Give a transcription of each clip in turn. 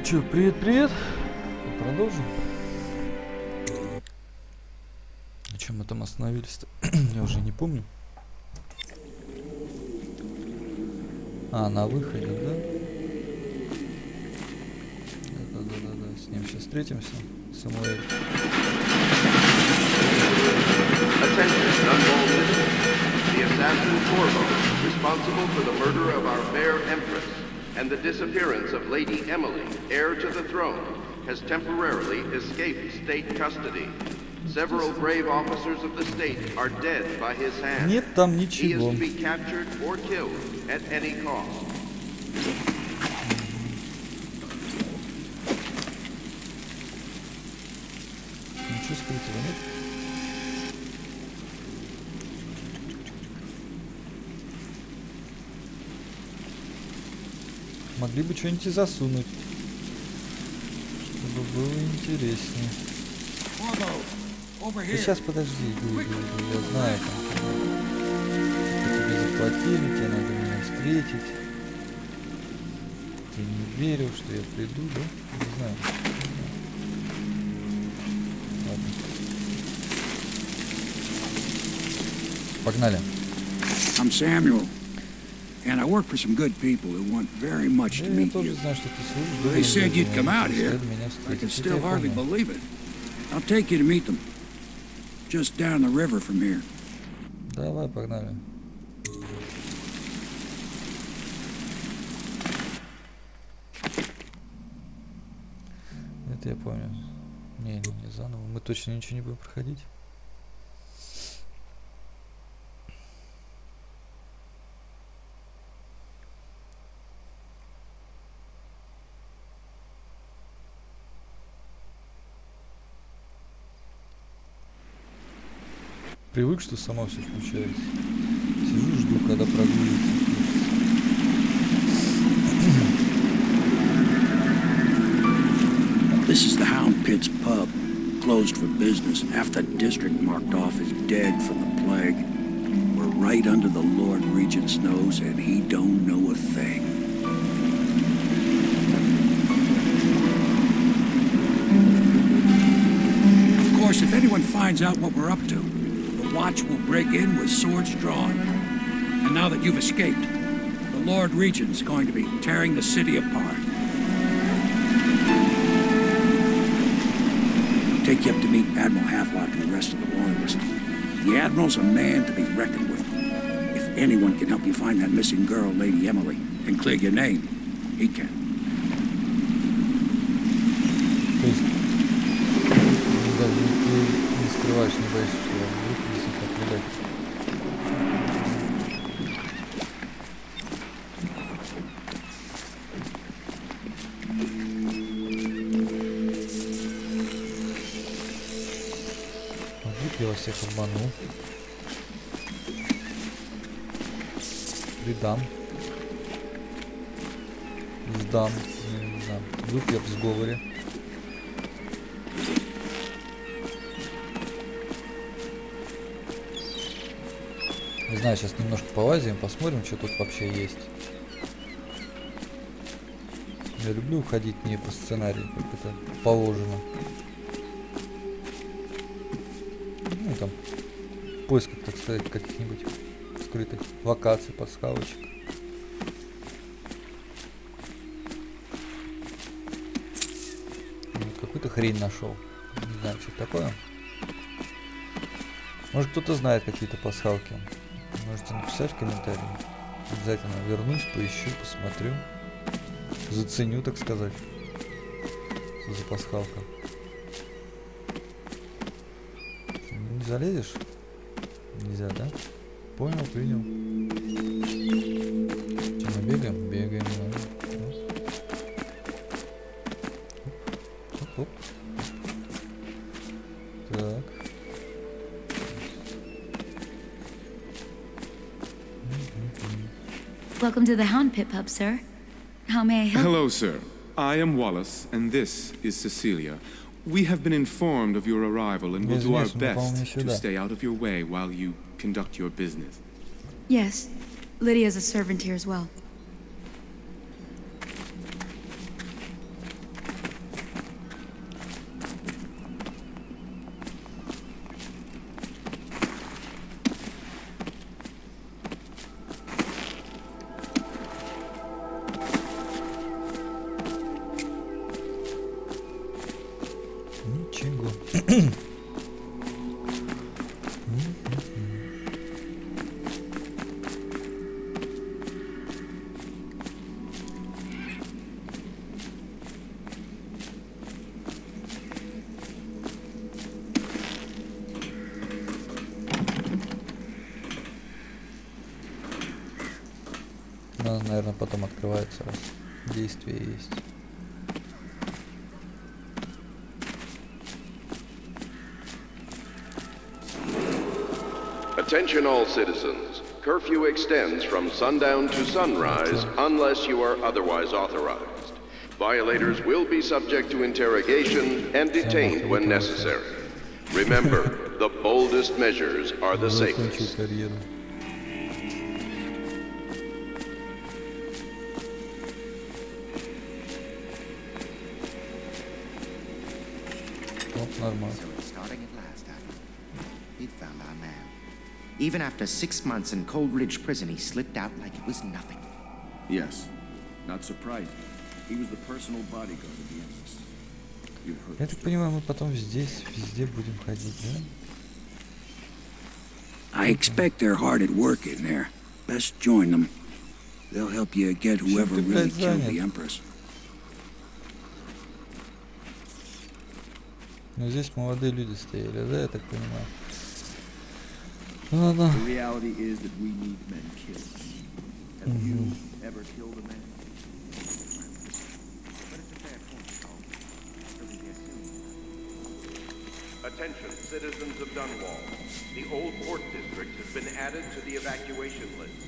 Чё, привет. Продолжим. На чем мы там остановились-то? Я уже не помню. На выходе, да? Да. С ним сейчас встретимся. Самуэль. Attention, Dunwall citizens. The assassin Corvo, responsible for the murder of our fair Empress and the disappearance of Lady Emily, heir to the throne, has temporarily escaped state custody. Several brave officers of the state are dead by his hand. Нет там He is ничего. to be captured or killed at any cost. Ничего скрытого нет. Могли бы что-нибудь и засунуть, чтобы было интереснее. Да сейчас подожди, иду, я знаю, там, тебе заплатили, тебе надо меня встретить. Ты не верил, что я приду, да? Не знаю. Ладно. Погнали. I'm Samuel, and I work for some good people who want very much to Я meet тоже you. знаю, что ты служишь. They said you'd come out here. Меня I can встретить. still Это я hardly понял. believe it. I'll take you to meet them. Just down the river from here. Давай, погнали. Это я понял. Не заново. Мы точно ничего не будем проходить. Привык, что само все включается. Сижу, жду, когда прогрузится. This is the Hound Pit's pub, closed for business. Half the district marked off as dead from the plague. We're right under the Lord Regent's nose, and he don't know a thing. Of course, if anyone finds out what we're up to, the Watch will break in with swords drawn. And now that you've escaped, the Lord Regent's going to be tearing the city apart. Take you up to meet Admiral Havelock and the rest of the Loyalists. The Admiral's a man to be reckoned with. If anyone can help you find that missing girl, Lady Emily, and clear your name, he can. То есть, даже ты не скрываешь, не боишься, что вдруг если как предать. Я вас всех обманул. Предам. Сдам. Не знаю. Вдруг я в сговоре. Не знаю, сейчас немножко полазим, посмотрим, что тут вообще есть. Я люблю уходить не по сценарию, как это положено. Ну, там, в поисках, так сказать, каких-нибудь скрытых локаций, подсказочек. Вот какую-то хрень нашел. Не знаю, что это такое. Может, кто-то знает какие-то пасхалки. Можете написать в комментарии. Обязательно вернусь, поищу, посмотрю. Заценю, так сказать. Что за пасхалка. Не залезешь? Нельзя, да? Понял, принял. Че, мы бегаем? Бегаем. Оп. Так. Welcome to the Hound Pit Pub, sir. How may I help? Hello, sir. I am Wallace, and this is Cecilia. We have been informed of your arrival and will do our best to stay out of your way while you conduct your business. Yes. Lydia's a servant here as well. она, наверное, потом открывается, раз действие есть. Attention all citizens. Curfew extends from sundown to sunrise unless you are otherwise authorized. Violators will be subject to interrogation and detained when necessary. Remember, the boldest measures are the safest. So it's starting at last, Admiral. We found our man. Even after 6 months in Cold Ridge Prison, he slipped out like it was nothing. Yes. Not surprising. He was the personal bodyguard of the Empress. You've heard Я the так story. понимаю, мы потом здесь везде будем ходить, да? I expect they're hard at work in there. Best join them. They'll help you get whoever ты, really блядь, killed занят? the Empress. Ну здесь молодые люди стояли, да, я так понимаю. Ну ладно. The reality is that we need men killed. Have you ever killed a man? Attention, citizens of Dunwall. The Old Port District has been added to the evacuation list.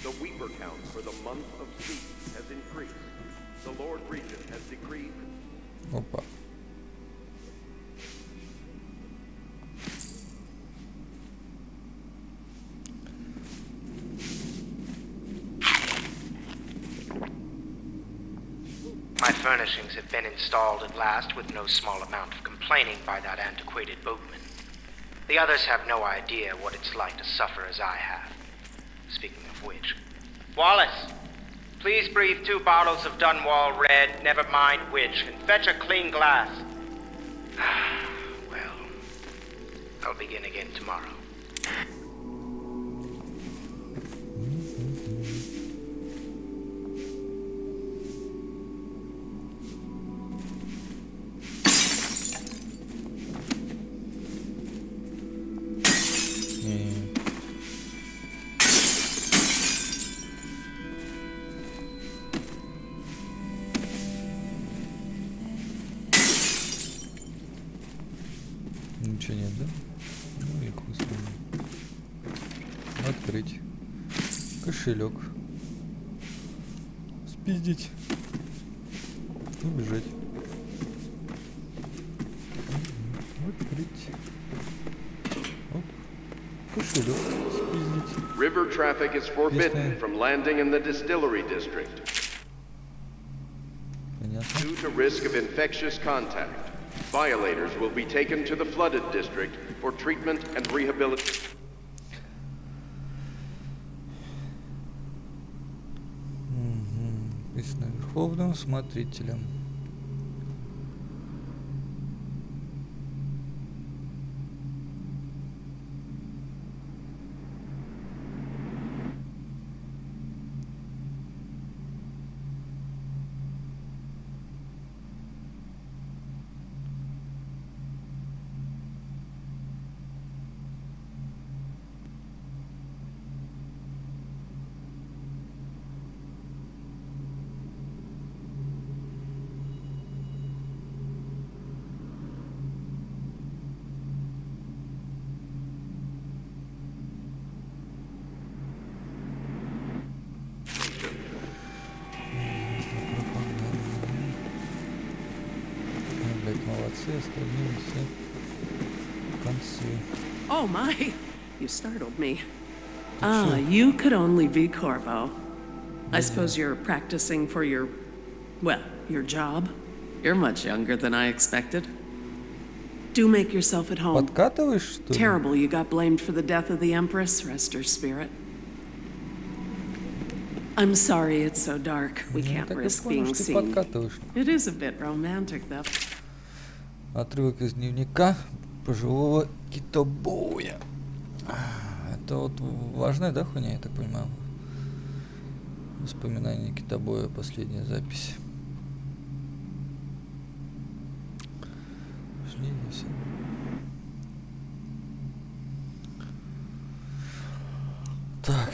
The Weeper count for the month of Sleep has increased. The Lord Regent has decreed... Опа. My furnishings have been installed at last with no small amount of complaining by that antiquated boatman. The others have no idea what it's like to suffer as I have. Speaking of which... Wallace! Please breathe 2 bottles of Dunwall Red, never mind which, and fetch a clean glass. Well, I'll begin again tomorrow. Ничего нет, да? Ну и кусок. Открыть. Кошелек. Спиздить. Убежать. Открыть. Оп. Кошелек. Спиздить. River traffic is forbidden from landing in the Distillery District Понятно. due to risk of infectious contact. Violators will be taken to the flooded district for treatment and rehabilitation. И с Верховным Смотрителем. Молодцы, остальные все концы. Oh my, you startled me. Ah, you could only be Corvo. I suppose you're practicing for your, well, your job. You're much younger than I expected. Do make yourself at home. Подкатываешь, что ли? Terrible you got blamed for the death of the Empress, rest her spirit. I'm sorry it's so dark. We can't Так и risk понял, being что ты seen. подкатываешь. It is a bit romantic, though. Отрывок из дневника пожилого китобоя. Это вот важная, да, хуйня, я так понимаю? Воспоминания китобоя, последняя запись. Пошли все. Так.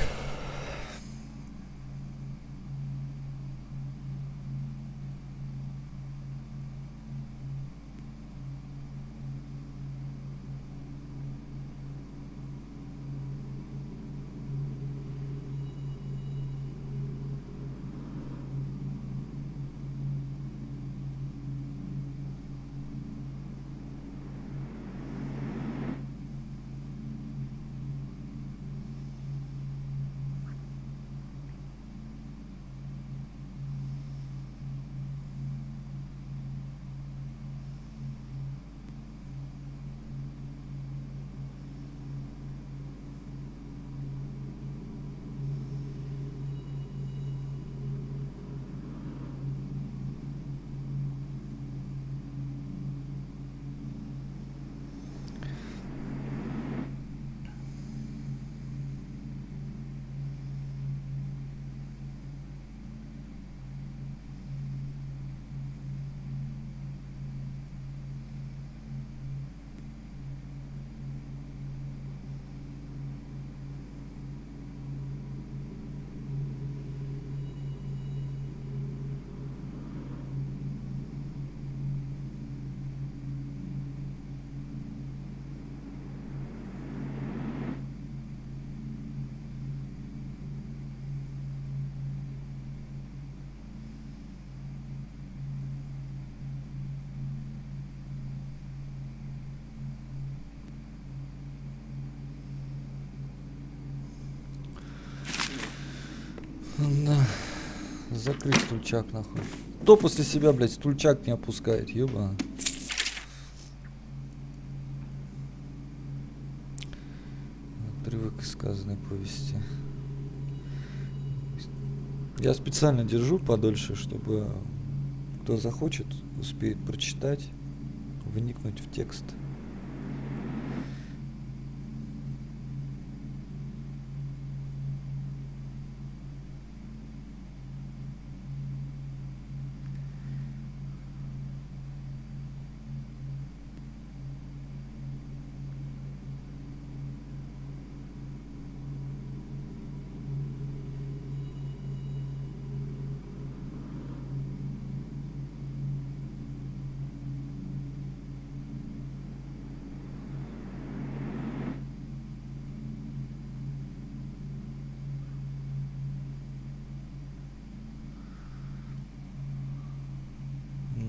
Да. Закрыть стульчак, нахуй. Кто после себя, блядь, стульчак не опускает, ёба. Отрывок из сказанной повести. Я специально держу подольше, чтобы кто захочет, успеет прочитать, вникнуть в текст.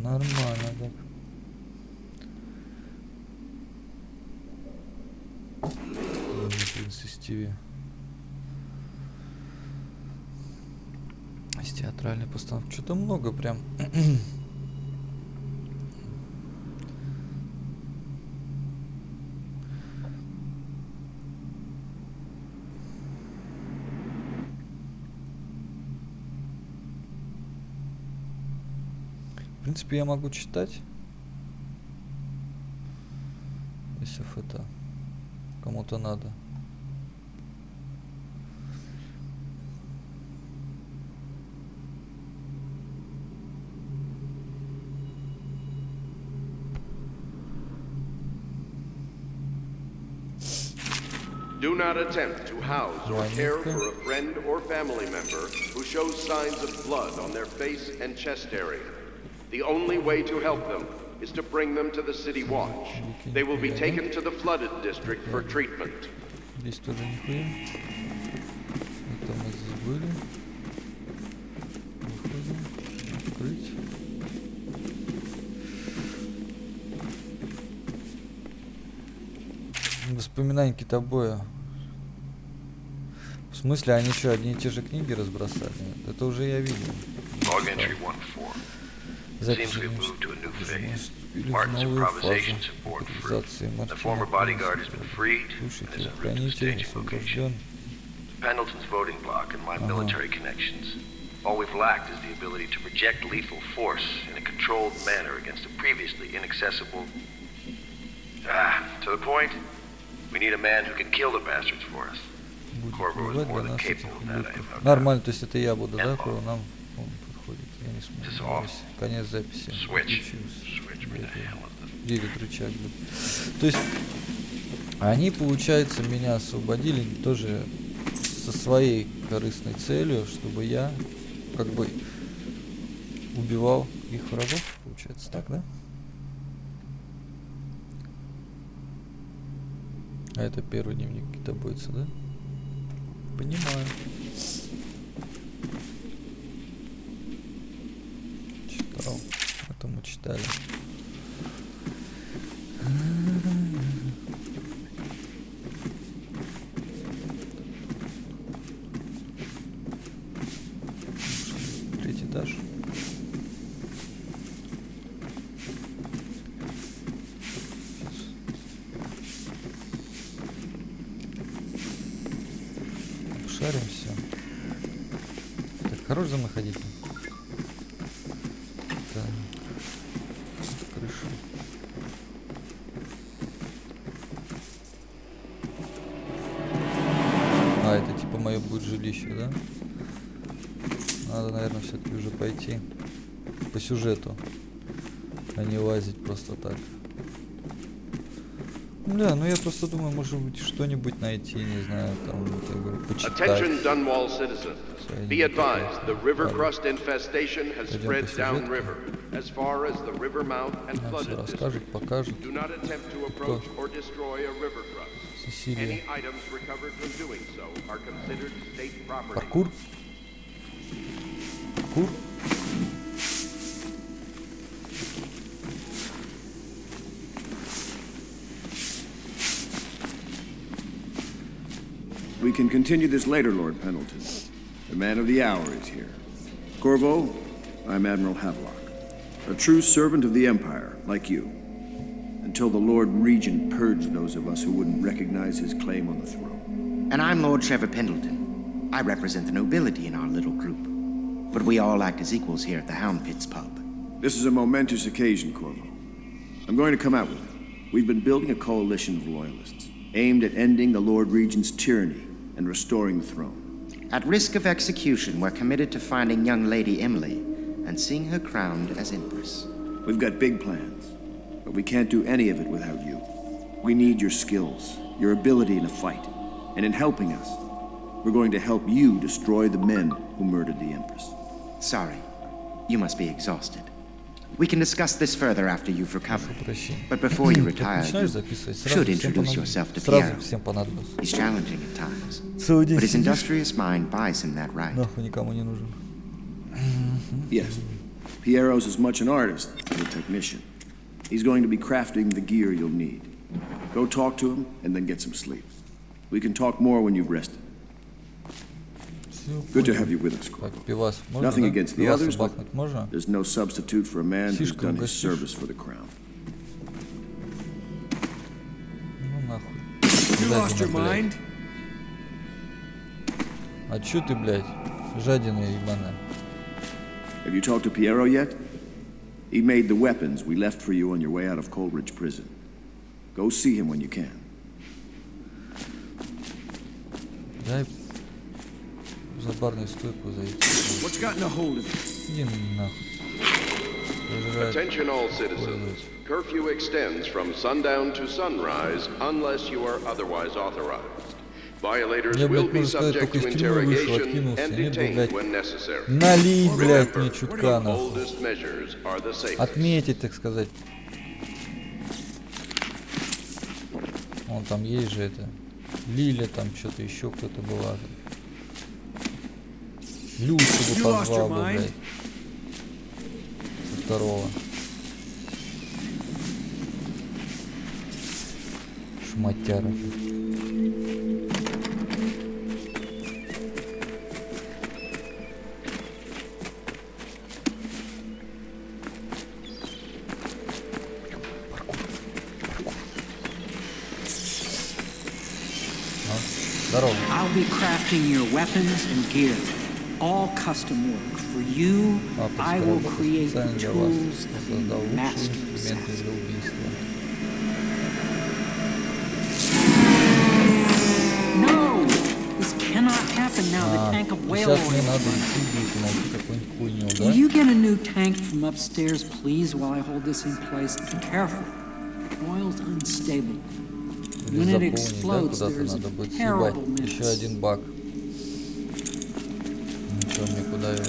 Нормально так. Принц и Стиви. Из театральной постановки. Что-то много прям. В принципе, я могу читать, если это кому-то надо. Do not attempt to house or care for a friend or family member who shows signs of blood on their face and chest area. The only way to help them is to bring them to the City Watch. They will be taken to the flooded district for treatment. Здесь тоже нихуя. Это мы забыли. Выходим. Открыть. Воспоминания Китобоя. В смысле, они что, одни и те же книги разбросали? Это уже я видел. Seems we've moved to a new phase. Martin's improvisations have borne fruit. The former bodyguard has been freed and is en route to a staging location. Pendleton's voting bloc and my military connections. All we've lacked is the ability to project lethal force in a controlled manner against a previously inaccessible... to the point, we need a man who can kill the bastards for us. Corvo is more than capable of that, I have no doubt. Нормально, то есть это я буду, да, кого нам подходит. Я не смогу. Конец записи. Делит рычаг. То есть они, получается, меня освободили тоже со своей корыстной целью, чтобы я как бы убивал их врагов, получается, так, да? А это первый дневник китобойца, да? Понимаю. Читал. Это мы читали. Третий этаж. Шаримся. Так, хорош за мной ходить. Так. Крыша. А, это типа мое будет жилище, да? Надо, наверное, все-таки уже пойти по сюжету, а не лазить просто так. Да, ну я просто думаю, может быть, что-нибудь найти, не знаю, там, я говорю, почитать. Attention Dunwall citizens. Be advised, the river crust infestation has spread downriver, as far as the river mouth and flooded district. Do not attempt to approach or destroy a river crust. Any items recovered from doing so are considered state property. Паркур? Паркур? We can continue this later, Lord Pendleton. The man of the hour is here. Corvo, I'm Admiral Havelock. A true servant of the Empire, like you. Until the Lord Regent purged those of us who wouldn't recognize his claim on the throne. And I'm Lord Trevor Pendleton. I represent the nobility in our little group. But we all act as equals here at the Hound Pits pub. This is a momentous occasion, Corvo. I'm going to come out with it. We've been building a coalition of loyalists, aimed at ending the Lord Regent's tyranny and restoring the throne. At risk of execution, we're committed to finding young Lady Emily and seeing her crowned as Empress. We've got big plans, but we can't do any of it without you. We need your skills, your ability in a fight, and in helping us, we're going to help you destroy the men who murdered the Empress. Sorry, you must be exhausted. We can discuss this further after you've recovered. But before you retire, you should introduce yourself to Piero. He's challenging at times, but his industrious mind buys him that right. Yes, Piero's as much an artist as a technician. He's going to be crafting the gear you'll need. Go talk to him and then get some sleep. We can talk more when you've rested. Good to have you with us, Corvo. Nothing against the others, but there's no substitute for a man who's done his service for the crown. You lost your mind? А чё ты, блядь, жадина ебаная? Have you talked to Piero yet? He made the weapons we left for you on your way out of Coleridge Prison. Go see him when you can. Дай за барную стойку зайти. What's gotten a hold of you? Иди нахуй. Attention all citizens. Curfew extends from sundown to sunrise unless you are otherwise authorized. Violators will be subject to interrogation and detained when necessary. Налить, блядь, мне чутка нахуй. Boldest measures are the safest. Отметить, так сказать. Вон там есть же это. Лиля, там что-то еще кто-то была. Люшу бы позвал бы, блядь. Со второго. Шматяра. I'll be crafting your weapons and gear, all custom work. For you, I will create the tools that will master assassin. No! This cannot happen now. The tank of whale oil. Will you get a new tank from upstairs, please, while I hold this in place? Be careful. Oil's unstable. When it explodes, there's a terrible mess. Еще один баг. Ничего, мне куда его?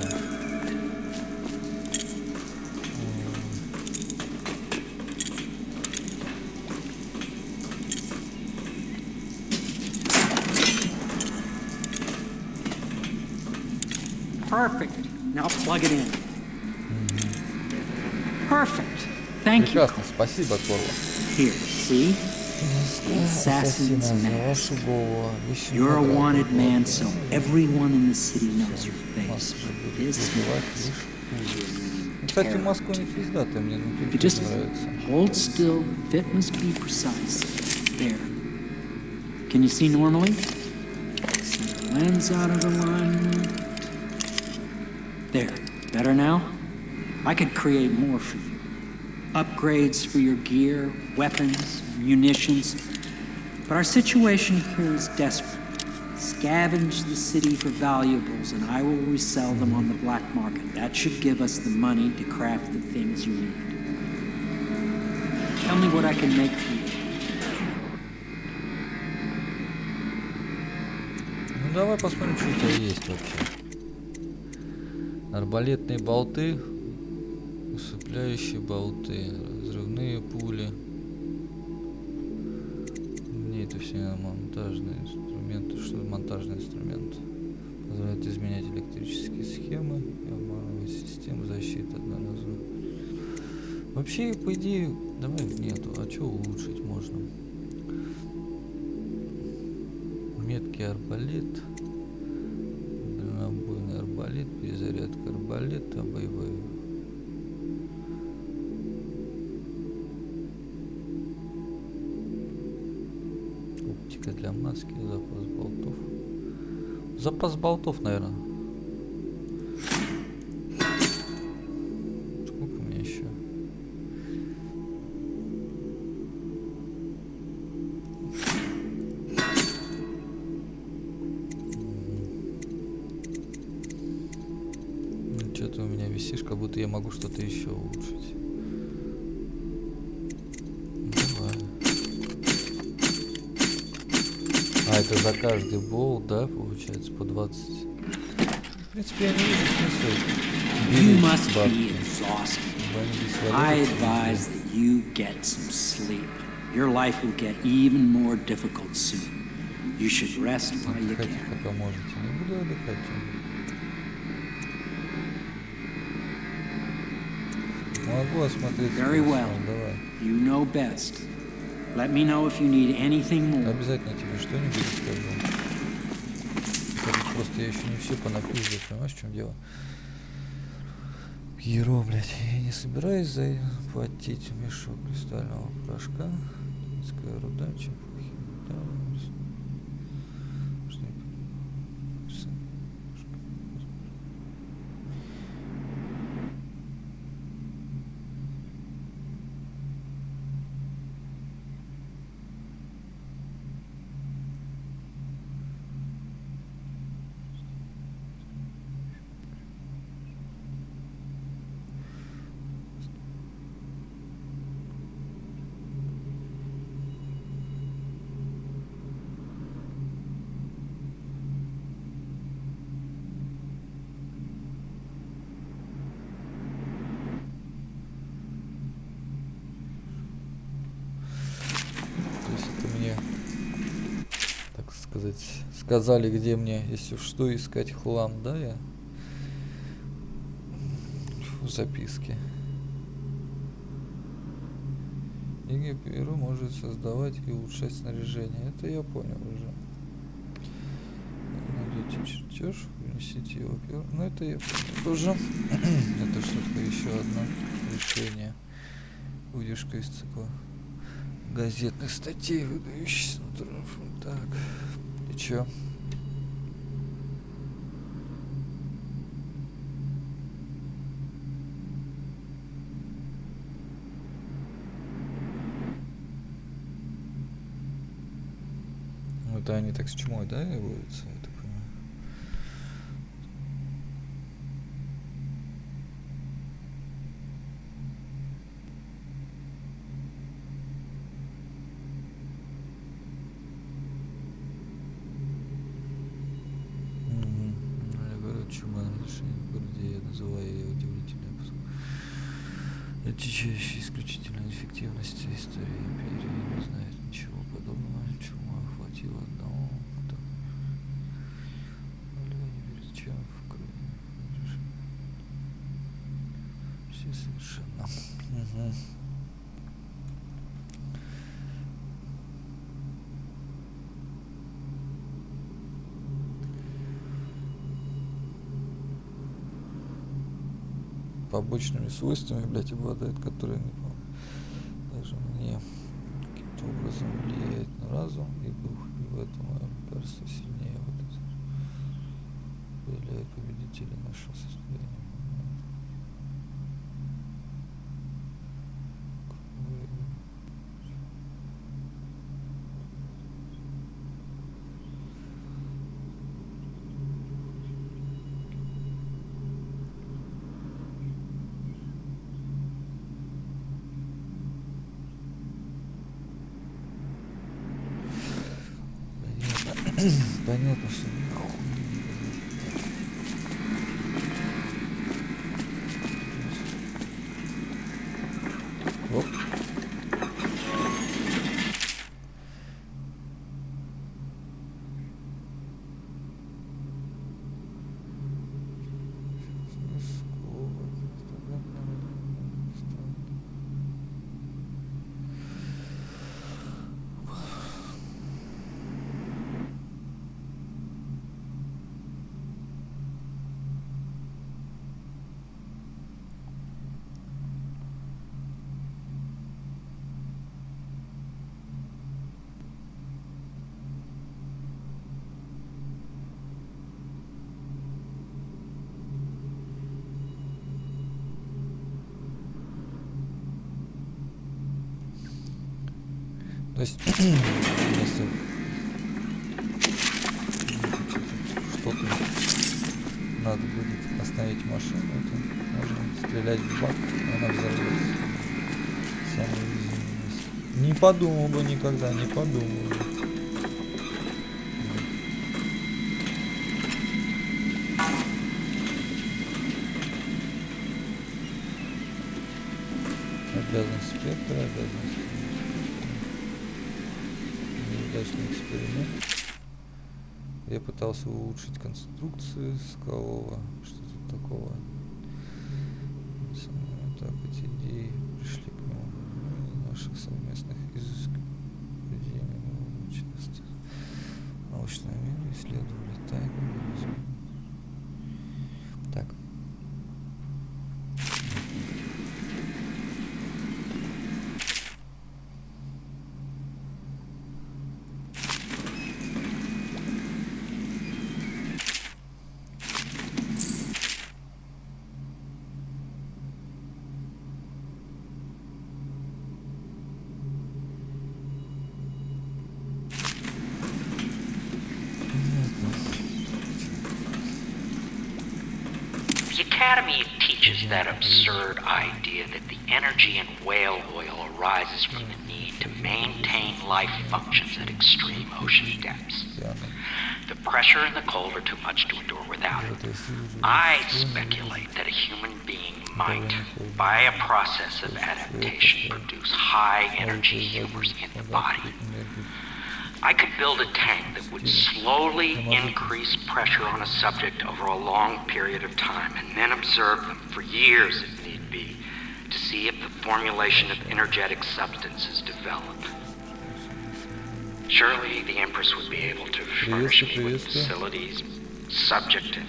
Perfect. Now plug it in. Perfect. Thank you. Прекрасно, спасибо, Корво. Here, see? Assassin's mask. You're a wanted man, so everyone in the city knows your face. This mask. Кстати, маску не пиздатая, мне If you just нравится. hold still, the fit must be precise. There. Can you see normally? See the lens out of alignment. There. Better now? I could create more for you. Upgrades for your gear, weapons, munitions. But our situation here is desperate. Scavenge the city for valuables and I will resell them on the black market. That should give us the money to craft the things you need. Tell me what I can make for you. Ну давай посмотрим, что у тебя есть вообще. Арбалетные болты, усыпляющие болты, разрывные пули. Не, это все монтажные инструменты. Что монтажный инструмент? Позволяет изменять электрические схемы и обманывать систему защиты одноразово. Вообще, по идее, давай нету. А что улучшить можно? Меткий арбалет. Дальнобойный арбалет, перезарядка арбалета, боевой. Оптика для маски, запас болтов. Запас болтов, наверное. Сколько у меня еще? Что-то у меня висишь, как будто я могу что-то еще улучшить. Давай. А, это за каждый болт, да, получается, по 20. В принципе, я не вижу смысла. You must be exhausted. I advise that you get some sleep. Your life will get even more difficult soon. You should rest while you can. Пока можете. Не буду отдыхать. Могу осмотреть. Very well. Давай. You know best. Let me know if you need anything more. Обязательно тебе что-нибудь скажу. Просто я еще не все понапиздил, понимаешь, в чем дело? Пьеро, блядь, я не собираюсь заплатить мешок кристального порошка. Низкая руда, чепухи. Сказали, где мне, если что, искать хлам, да, я в записке. Книга Перу может создавать и улучшать снаряжение. Это я понял уже. Найдете чертеж, принесите его Перу. Ну, это я понял тоже. Это что-то еще одно решение. Выдержка из цикла газетных статей, выдающихся. Так. И чё? Ну это они так с чумой, да, и водятся, я так понимаю. Отличающий исключительно эффективности истории империи не знает ничего подобного, чему охватило одного. Перед чем в крови. Все совершенно. Угу. Побочными свойствами, блядь, обладает, которые не помню. Даже мне каким-то образом влияет на разум и дух, и в этом мое лекарство сильнее в этом определяет победителя нашего состояния. Понятно, что оп. есть, если что-то надо будет остановить машину, то можно стрелять в бак, и она взорвется. Самое уязвимое. Не подумал бы никогда, не подумал бы. Обязанность спектра, обязанность. Неудачный эксперимент. Я пытался улучшить конструкцию скалового. Что тут такого? Так, эти идеи пришли к нему. Наших совместных изысканий. Часто. Научное мир исследовали тайны. Так. The Academy teaches that absurd idea that the energy in whale oil arises from the need to maintain life functions at extreme ocean depths. The pressure and the cold are too much to endure without it. I speculate that a human being might, by a process of adaptation, produce high-energy humors in the body. I could build a tank that would slowly increase pressure on a subject over a long period of time and then observe them for years if need be to see if the formulation of energetic substances developed. Surely the Empress would be able to furnish me with facilities subject to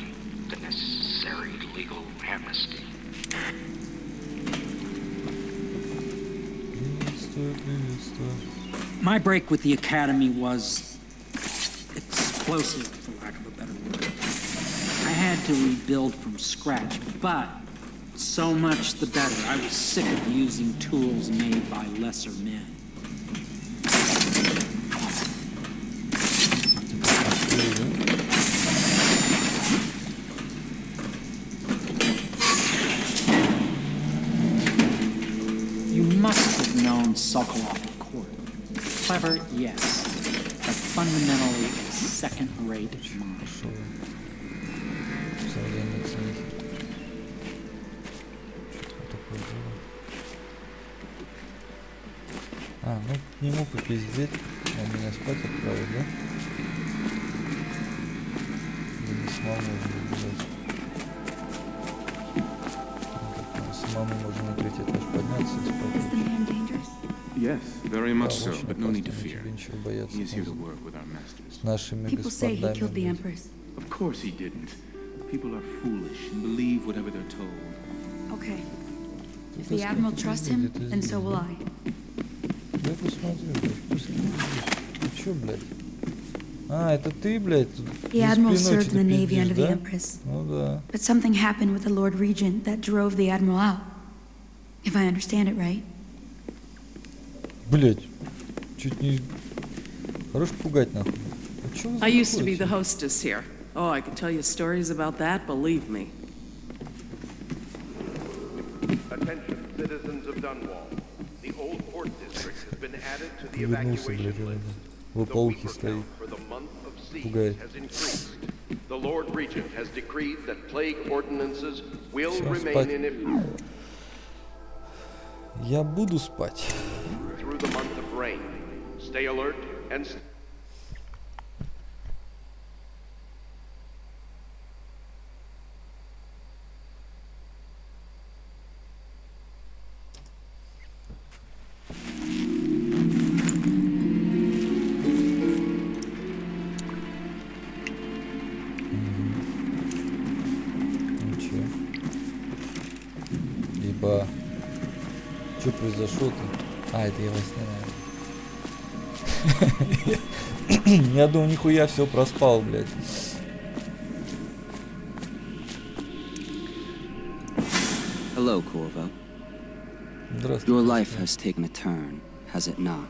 the necessary legal amnesty. My break with the Academy was explosive, for lack of a better word. I had to rebuild from scratch, but so much the better. I was sick of using tools made by lesser men. You must have known Sokolov at court. Clever, yes, but fundamentally a second-rate monster. А, ну к нему попиздеть, он меня спать отправит, да? Да не самому убежать. Самому можно на третий этаж подняться и спать. Yes, very much so, but no need to fear. He is here to work with our masters. People say he killed the Empress. Of course he didn't. People are foolish and believe whatever they're told. Okay. If the Admiral trusts him, then so will I. Я посмотрю, блядь. Ты чё, блядь? А, это ты, блядь? The Admiral served in the Navy under the Empress. Ну да. But something happened with the Lord Regent that drove the Admiral out. If I understand it right. Блять, чуть не... Хорош пугать, нахуй. I used to be the hostess here. Oh, I could tell you stories about that, believe me. Attention, citizens of Dunwall. The old port district has been added to the evacuation list. The week count for the month of siege has increased. The Lord Regent has decreed that plague ordinances will remain in effect. Я буду спать. Through the month of rain. Stay alert and Ибо... Что произошло-то? А, это я во сне, наверное. Я думал, нихуя все проспал, блядь. Hello, Corvo. Здравствуйте. Your life has taken a turn, has it not?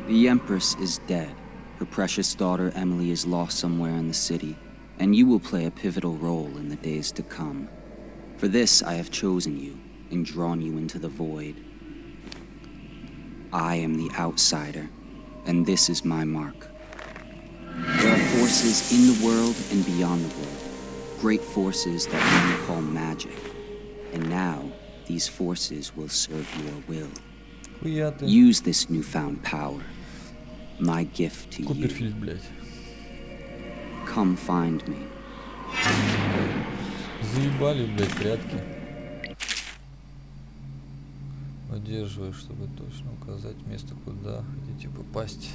The Empress is dead. Her precious daughter Emily is lost somewhere in the city, and you will play a pivotal role in the days to come. For this I have chosen you and drawn you into the void. I am the outsider, and this is my mark. There are forces in the world and beyond the world, great forces that men call magic. And now, these forces will serve your will. Use this newfound power, my gift to you. Come find me. Заебали, блядь, прятки. Удерживаю, чтобы точно указать место, куда хотите попасть.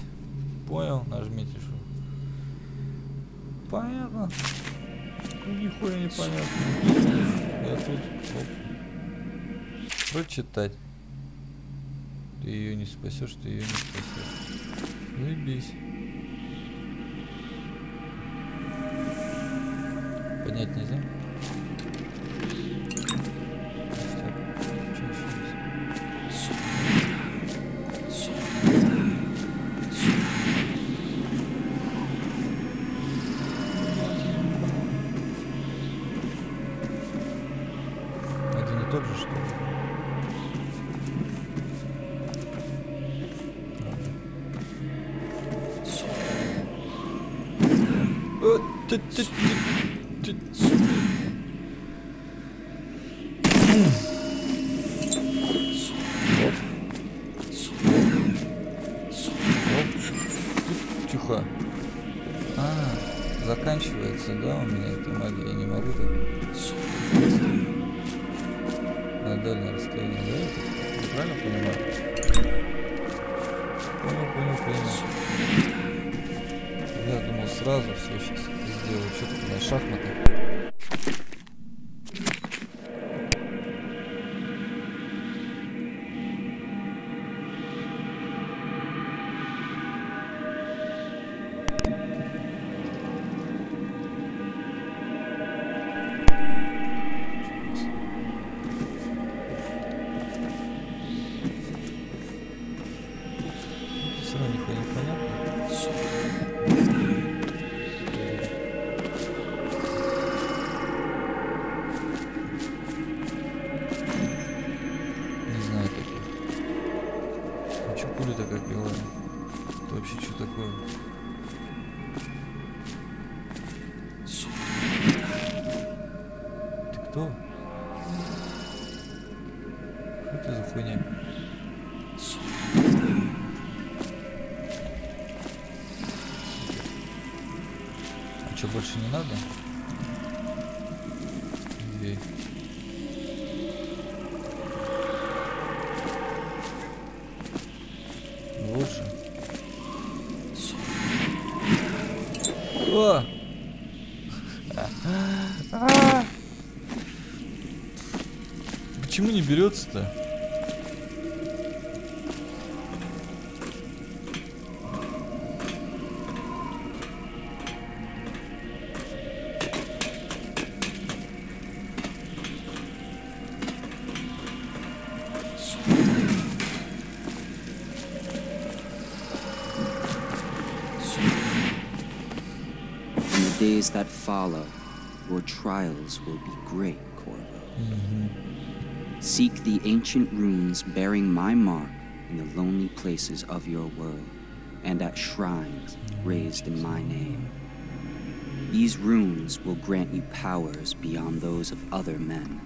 Понял? Нажмите, что. Понятно. Ну, нихуя не понятно. Я тут. Оп. Прочитать. Ты ее не спасешь, ты ее не спасешь. Заебись. Поднять нельзя? Один и тот же, что ли? Тихо. Заканчивается, да, у меня эта магия, я не могу так. На дальнее расстояние, да? Я правильно понимаю? Понял. Я думал сразу все сейчас сделаю, что такое на шахматы. Все равно нихуя не понятно. Не знаю таких. А чё пуля-то как била? Это вообще что такое? Ты кто? Что это за хуйня? А что, больше не надо? Дверь. Лучше. О! Почему не берется-то? Days that follow, your trials will be great, Corvo. Seek the ancient runes bearing my mark in the lonely places of your world, and at shrines raised in my name. These runes will grant you powers beyond those of other men.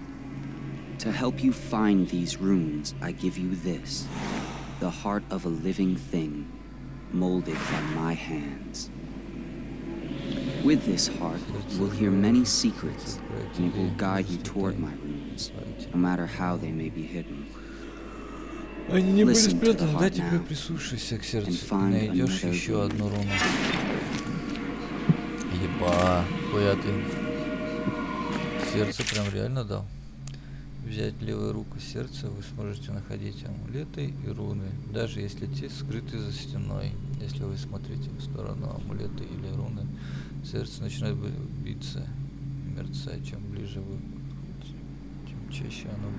To help you find these runes, I give you this, the heart of a living thing, molded by my hands. With this heart, you will hear many secrets, and it will guide you toward my runes, no matter how they may be hidden. Они не были спрятаны, да, теперь прислушайся к сердцу и найдешь еще одну руну. Еба, хуя ты. Сердце прям реально дал. Взять левой рукой сердце, вы сможете находить амулеты и руны, даже если те скрыты за стеной. Если вы смотрите в сторону амулета или руны, сердце начинает биться, мерцать. Чем ближе вы, тем чаще оно.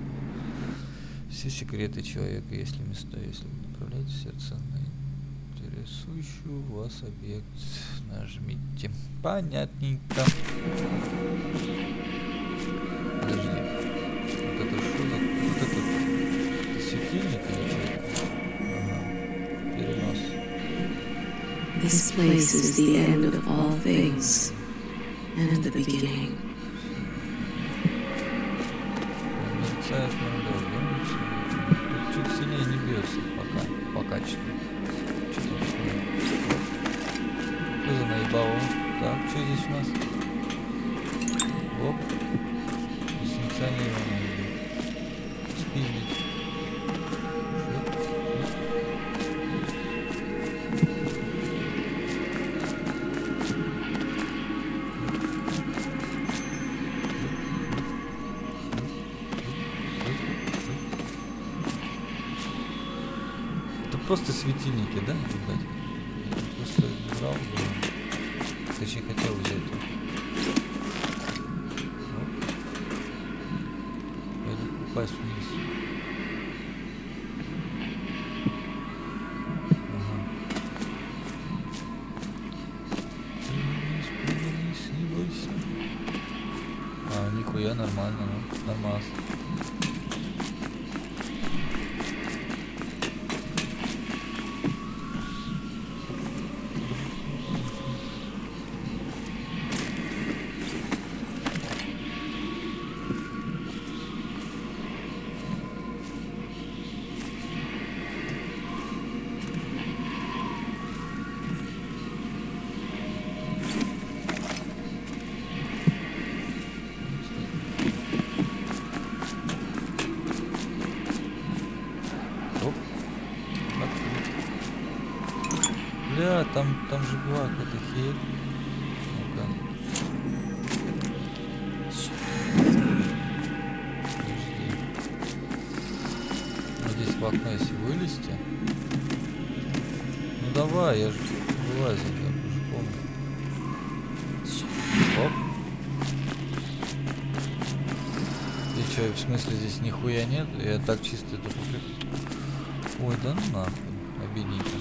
Все секреты человека, если места, если направляете сердце, Интересующий вас объект. Нажмите. Понятненько. Подожди. Вот это что за... Вот это светильник или что? Ага. Перенос. This place is the end of all things, and the beginning. Мерцает надо, тут чуть сильнее не бьется пока, по качеству. Что за наебало? Так, что здесь у нас? Оп. Несанкционированное. Спиздить. Просто светильники, да, ребят? Я просто брал, точнее хотел взять. Вот. Пойду упасть вниз. Ага. Вниз, не бойся. А, нихуя, нормально, ну, нормально. Бля, там же была какая-то херь. Ну-ка. Подожди. Вот здесь в окно если вылезти. Ну давай, я же вылазил, я уже помню. Оп. И чё, в смысле здесь нихуя нет? Я так чисто это куплю. Ой, да ну нахуй, обидненько.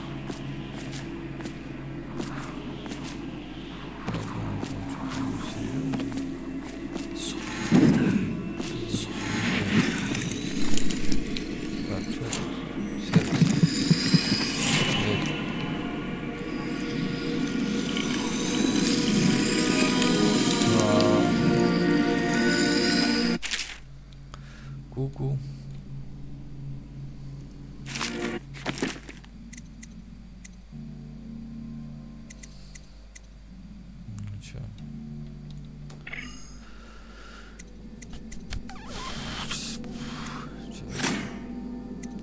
Ку-ку. Ну чё?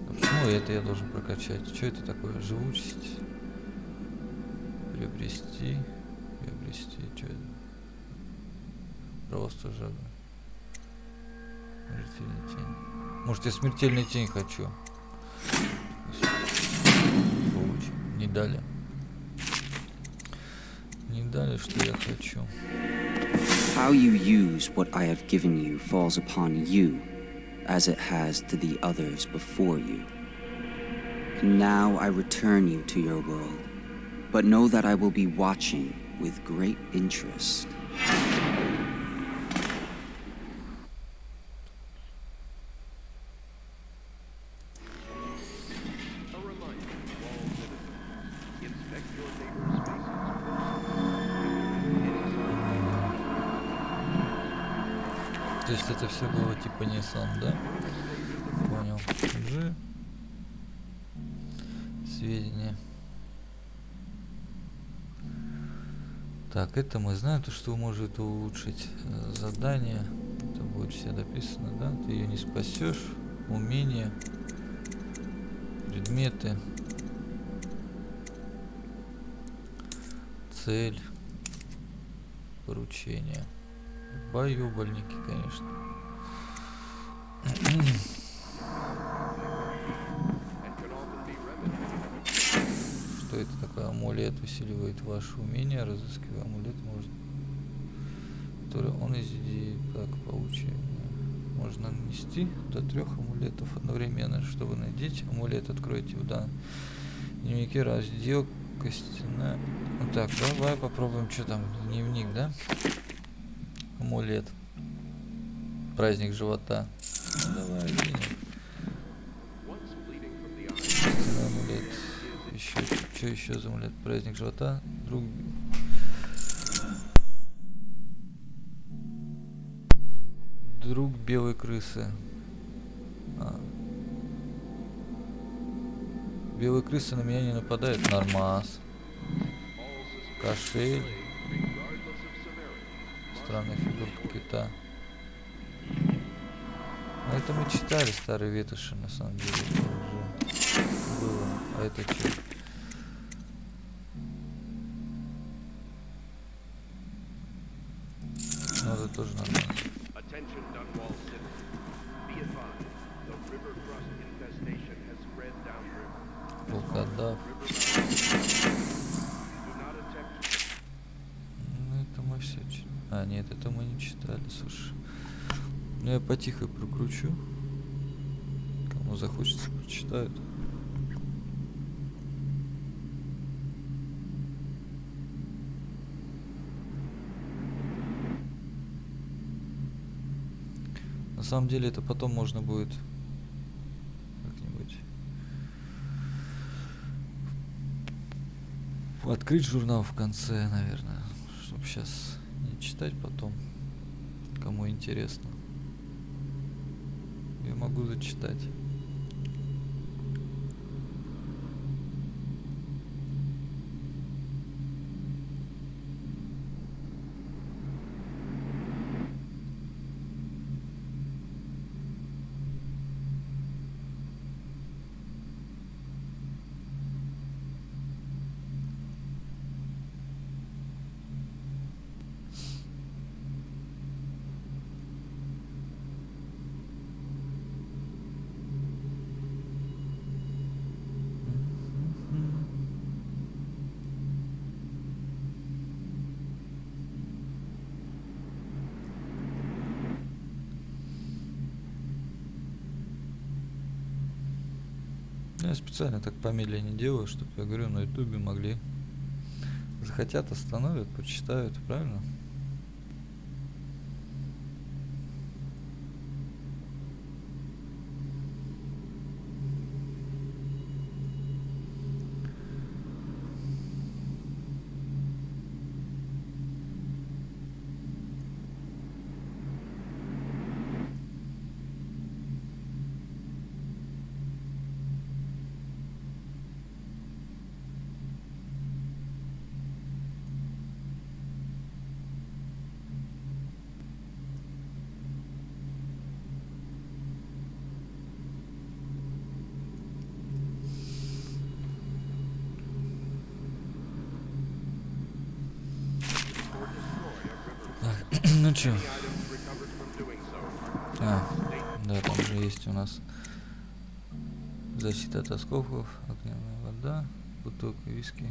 А почему это я должен прокачать? Что это такое? Живучесть? Приобрести. Что это? Просто жадно. Смертельная тень. Может, я смертельную тень хочу? Не дали. Не дали, что я хочу. How you use what I have given you falls upon you, as it has to the others before you. And now I return you to your world, but know that I will be watching with great interest. То есть это все было типа не сон, да? Понял. Уже сведения. Так, это мы знаем, то, что может улучшить задание. Это будет все дописано, да? Ты ее не спасешь. Умения, предметы, цель, поручение. Боёбальники, конечно. Что это такое? Амулет усиливает ваше умение. Разыскивая амулет можно. Который он из идеи так получения. Можно нанести до 3 амулетов одновременно. Чтобы надеть амулет, откройте в данном дневнике раздел Костяная. Ну, так, давай попробуем, что там, дневник, да? Амулет. Праздник живота. Давай, кинем. Костяной амулет. Еще, что еще за амулет? Праздник живота. Друг белой крысы. Белые крысы на меня не нападают. Нормас. Кошель. Странная фигурка кита. Но это мы читали старые ветоши, на самом деле. Это уже было. А это что? Ну, это тоже нормально. Волкодав. Ну, это мы все читали. А, нет, это мы не читали, слушай. Ну, я потихо прокручу. Кому захочется, прочитают. На самом деле это потом можно будет как-нибудь открыть журнал в конце, наверное, чтобы сейчас не читать потом, кому интересно. Я могу зачитать. Я специально так помедленнее делаю, чтобы, я говорю, на ютубе могли. Захотят, остановят, почитают, правильно? Ну чё? А, да, там же есть у нас защита от осколков, огненная вода, бутылка виски.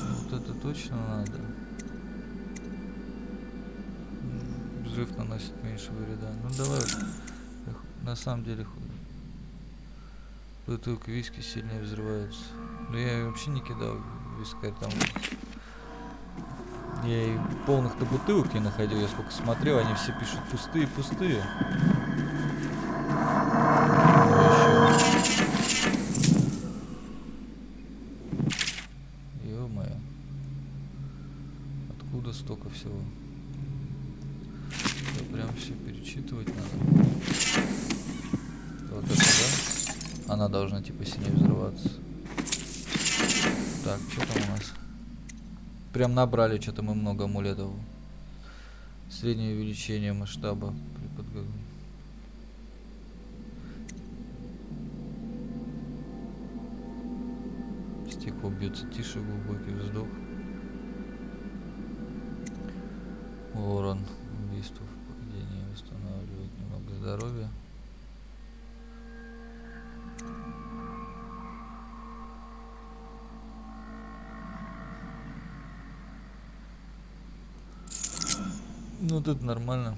Вот это точно надо. Взрыв наносит меньше вреда. Ну давай, на самом деле бутылка виски сильнее взрывается. Но я ее вообще не кидал в вискарь там. Я и полных-то бутылок не находил. Я сколько смотрел, они все пишут пустые. Ё-моё. Откуда столько всего? Да прям все перечитывать надо. Вот это, да? Она должна типа сильнее взрываться. Так, что там у нас? Прям набрали что-то мы много амулетов. Среднее увеличение масштаба при подготовке. Стекло бьется тише, глубокий вздох. Ворон. Убийство в падении восстанавливает немного здоровья. Ну тут нормально.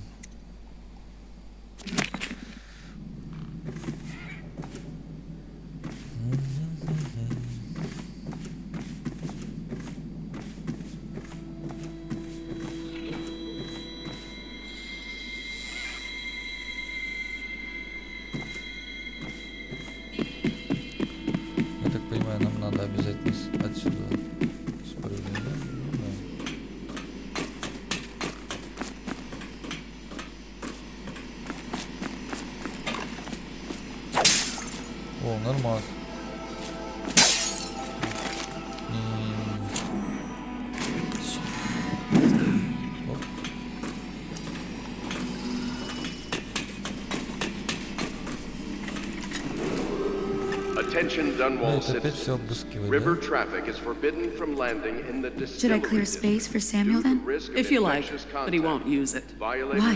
надо обязательно отсюда спрыгнуть, да? Ну, да. О, нормально. Attention Dunwall citizens. River traffic is forbidden from landing in the distillery. Should I clear space for Samuel then? If you like, but he won't use it. Why?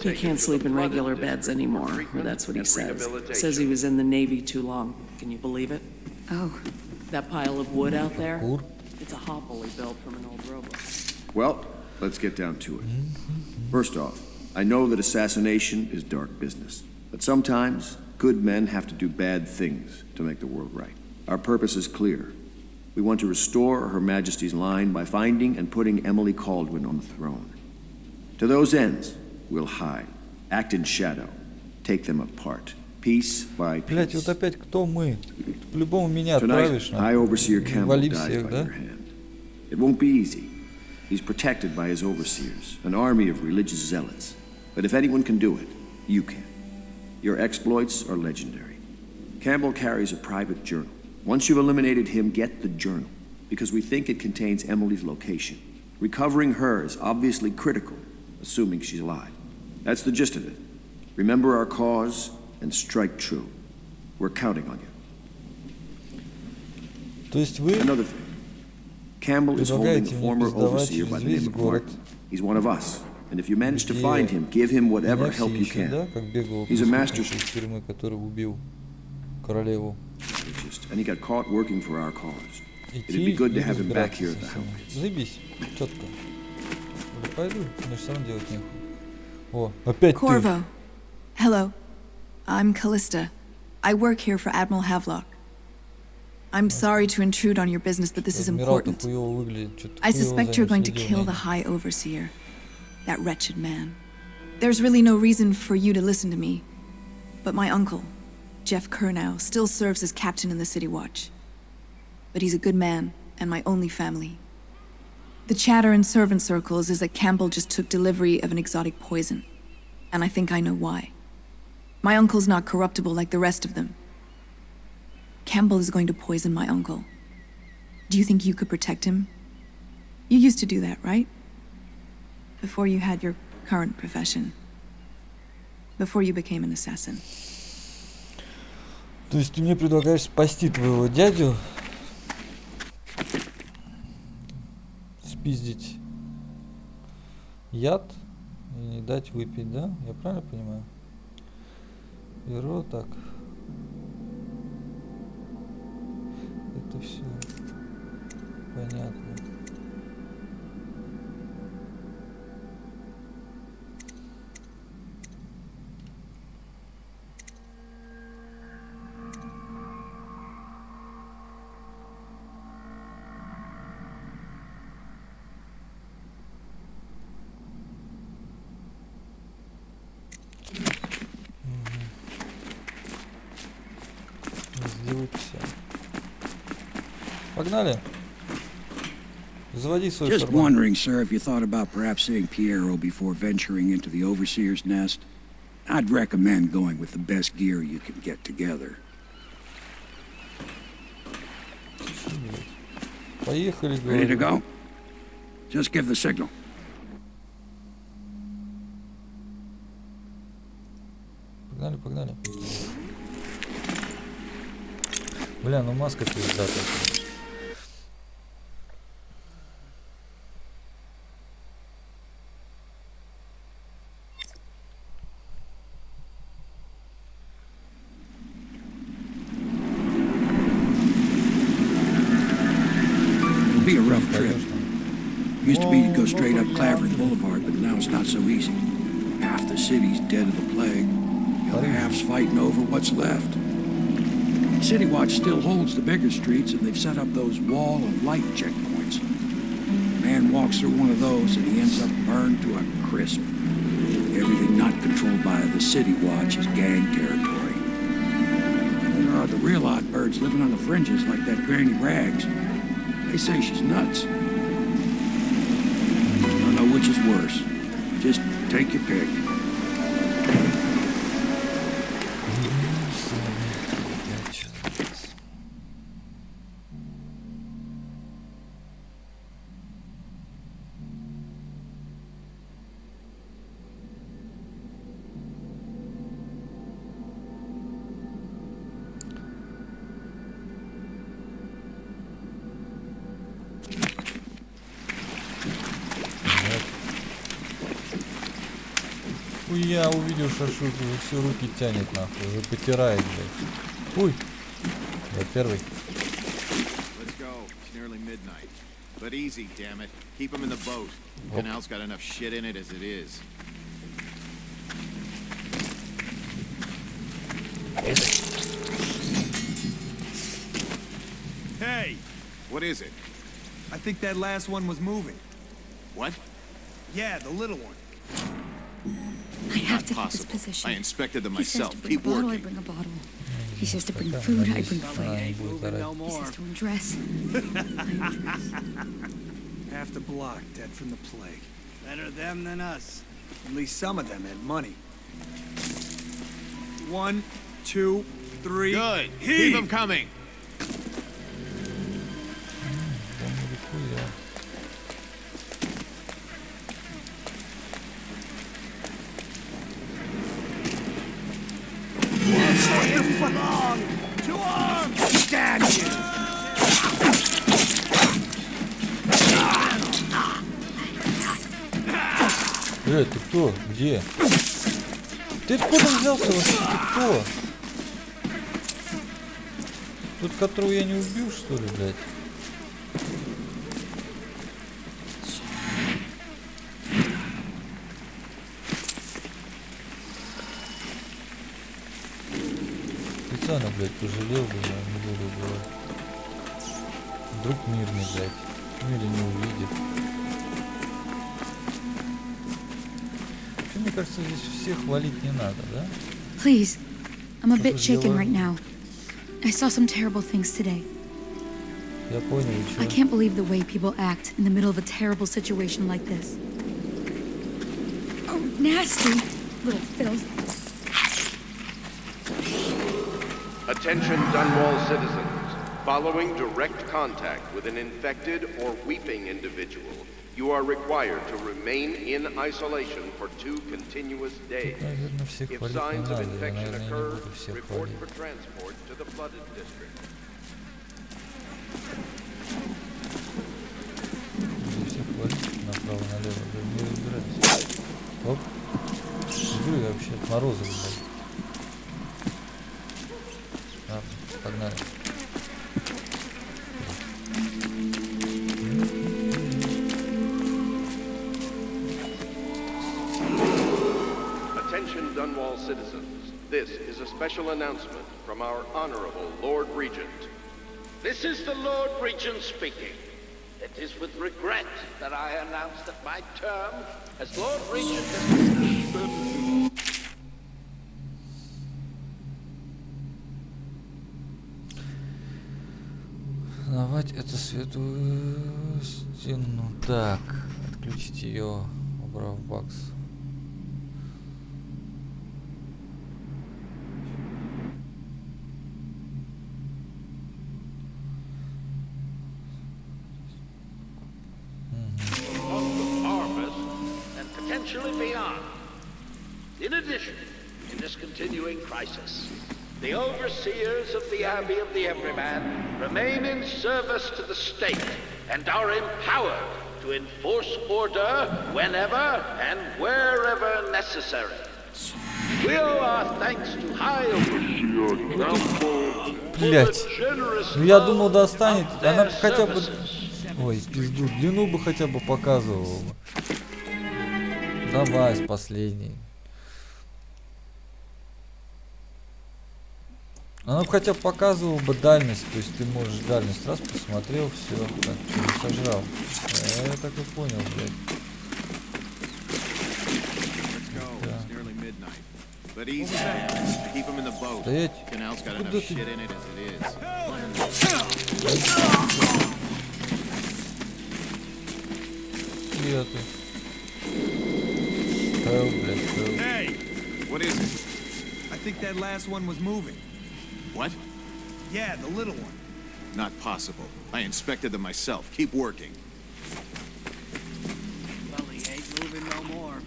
He can't sleep in regular beds anymore, or that's what he says. Says he was in the Navy too long. Can you believe it? Oh. That pile of wood out there? It's a hovel he built from an old rowboat. Well, let's get down to it. First off, I know that assassination is dark business, but sometimes good men have to do bad things to make the world right. Our purpose is clear. We want to restore Her Majesty's line by finding and putting Emily Kaldwin on the throne. To those ends, we'll hide, act in shadow, take them apart, piece by piece. Блять, вот опять кто мы? По-любому меня отправишь. Tonight, High Overseer Campbell dies by your hand. It won't be easy. He's protected by his overseers, an army of religious zealots. But if anyone can do it, you can. Your exploits are legendary. Campbell carries a private journal. Once you've eliminated him, get the journal, because we think it contains Emily's location. Recovering her is obviously critical, assuming she's alive. That's the gist of it. Remember our cause and strike true. We're counting on you. То есть вы Another thing. Campbell is holding a former overseer by the name of Martin. He's one of us. And if you manage to find him, give him whatever help you can. He's a master тюрьмы, который убил королеву. And he got caught working for our cause. It'd be good to have him back here at the house. Заебись, четко. Пойду, мне все равно делать нехуй. О, опять ты. Corvo. Hello. I'm Callista. I work here for Admiral Havelock. I'm sorry to intrude on your business, but this is important. I suspect you're going to kill the High Overseer. That wretched man. There's really no reason for you to listen to me. But my uncle, Jeff Kernow, still serves as captain in the City Watch. But he's a good man, and my only family. The chatter in servant circles is that Campbell just took delivery of an exotic poison. And I think I know why. My uncle's not corruptible like the rest of them. Campbell is going to poison my uncle. Do you think you could protect him? You used to do that, right? Before you had your current profession. Before you became an assassin. То есть ты мне предлагаешь спасти твоего дядю, спиздить яд и не дать выпить, да? Я правильно понимаю? Бюро, так. Это все понятно. Сделать все. Погнали. Заводи свой Just wondering, sir, if you thought about perhaps seeing Piero before venturing into the Overseer's nest. I'd recommend going with the best gear you can get together. Поехали, Ready to go? Just give the signal. Погнали, погнали. Бля, ну маска пиздатая. It'll be a rough trip. Used to be to go straight up Clavering Boulevard, but now it's not so easy. Half the city's dead of the plague. The other half's fighting over what's left. City Watch still holds the bigger streets, and they've set up those wall of light checkpoints. A man walks through one of those, and he ends up burned to a crisp. Everything not controlled by the City Watch is gang territory. There about the real odd birds living on the fringes like that Granny Rags. They say she's nuts. I don't know which is worse. Just take your pick. Я увидел шашу, уже все руки тянет нахуй, уже потирает, блядь. Уй! Я первый. Let's go. It's nearly midnight. But easy, damn it. Keep him in the boat. Canal's got enough shit in it as it is. Hey! What is it? I think that last one was moving. What? Yeah, the little one. I have to hit this position. I inspected them He says myself. to bring Keep a bottle, I working. bring a bottle. He says to bring food, I bring food. He says to undress, I undress. Half the block dead from the plague. Better them than us. At least some of them had money. 1, 2, 3. Good. Keep them coming. Long! To arms! Damn you! Ты кто? Где? Ты откуда взялся вообще? Ты кто? Тот, которого я не убил, что ли, блядь? Специально, блядь, пожалел бы, но не буду убивать. Вдруг мирный, блядь. Или не увидит. Мне кажется, здесь всех хвалить не надо, да? Please, I'm a bit shaken right now. I saw some terrible things today. Я понял, I can't believe the way people act in the middle of a terrible situation like this. Oh, nasty little filth. Attention Dunwall citizens. Following direct contact with an infected or weeping individual, you are required to remain in isolation for 2 continuous days. If signs of infection occur, report for transport to the flooded district. Всех хвалить направо-налево, не разбираюсь. Оп. Иду я вообще от мороза, блядь. Ладно, погнали. Attention Dunwall citizens. This is a special announcement from our Honorable Lord Regent. This is the Lord Regent speaking. It is with regret that I announce that my term as Lord Regent has been... Основать эту светлую стену. Так, отключить ее, убрав бакс. In addition, in this continuing crisis, the overseers of the Abbey of the Everyman remain in service to the state and are empowered to enforce order whenever and wherever necessary. We owe our thanks to High Overseer Campbell. Блять, ну я думал достанет, она хотя бы... Ой, пизду, длину бы хотя бы показывала. Давай, с последней. Она бы хотя бы показывала бы дальность, то есть ты можешь дальность раз посмотрел, все, так, что не сожрал. Я так и понял, блядь. But easy. Keep him in the boat. Стоять. Canal's got enough shit in it as it is. Где ты? Хелл, блядь, хелл. Hey! What is it? I think that last one was moving. What? Yeah, the little one. Not possible. I inspected them myself. Keep working. Well, he ain't moving no more.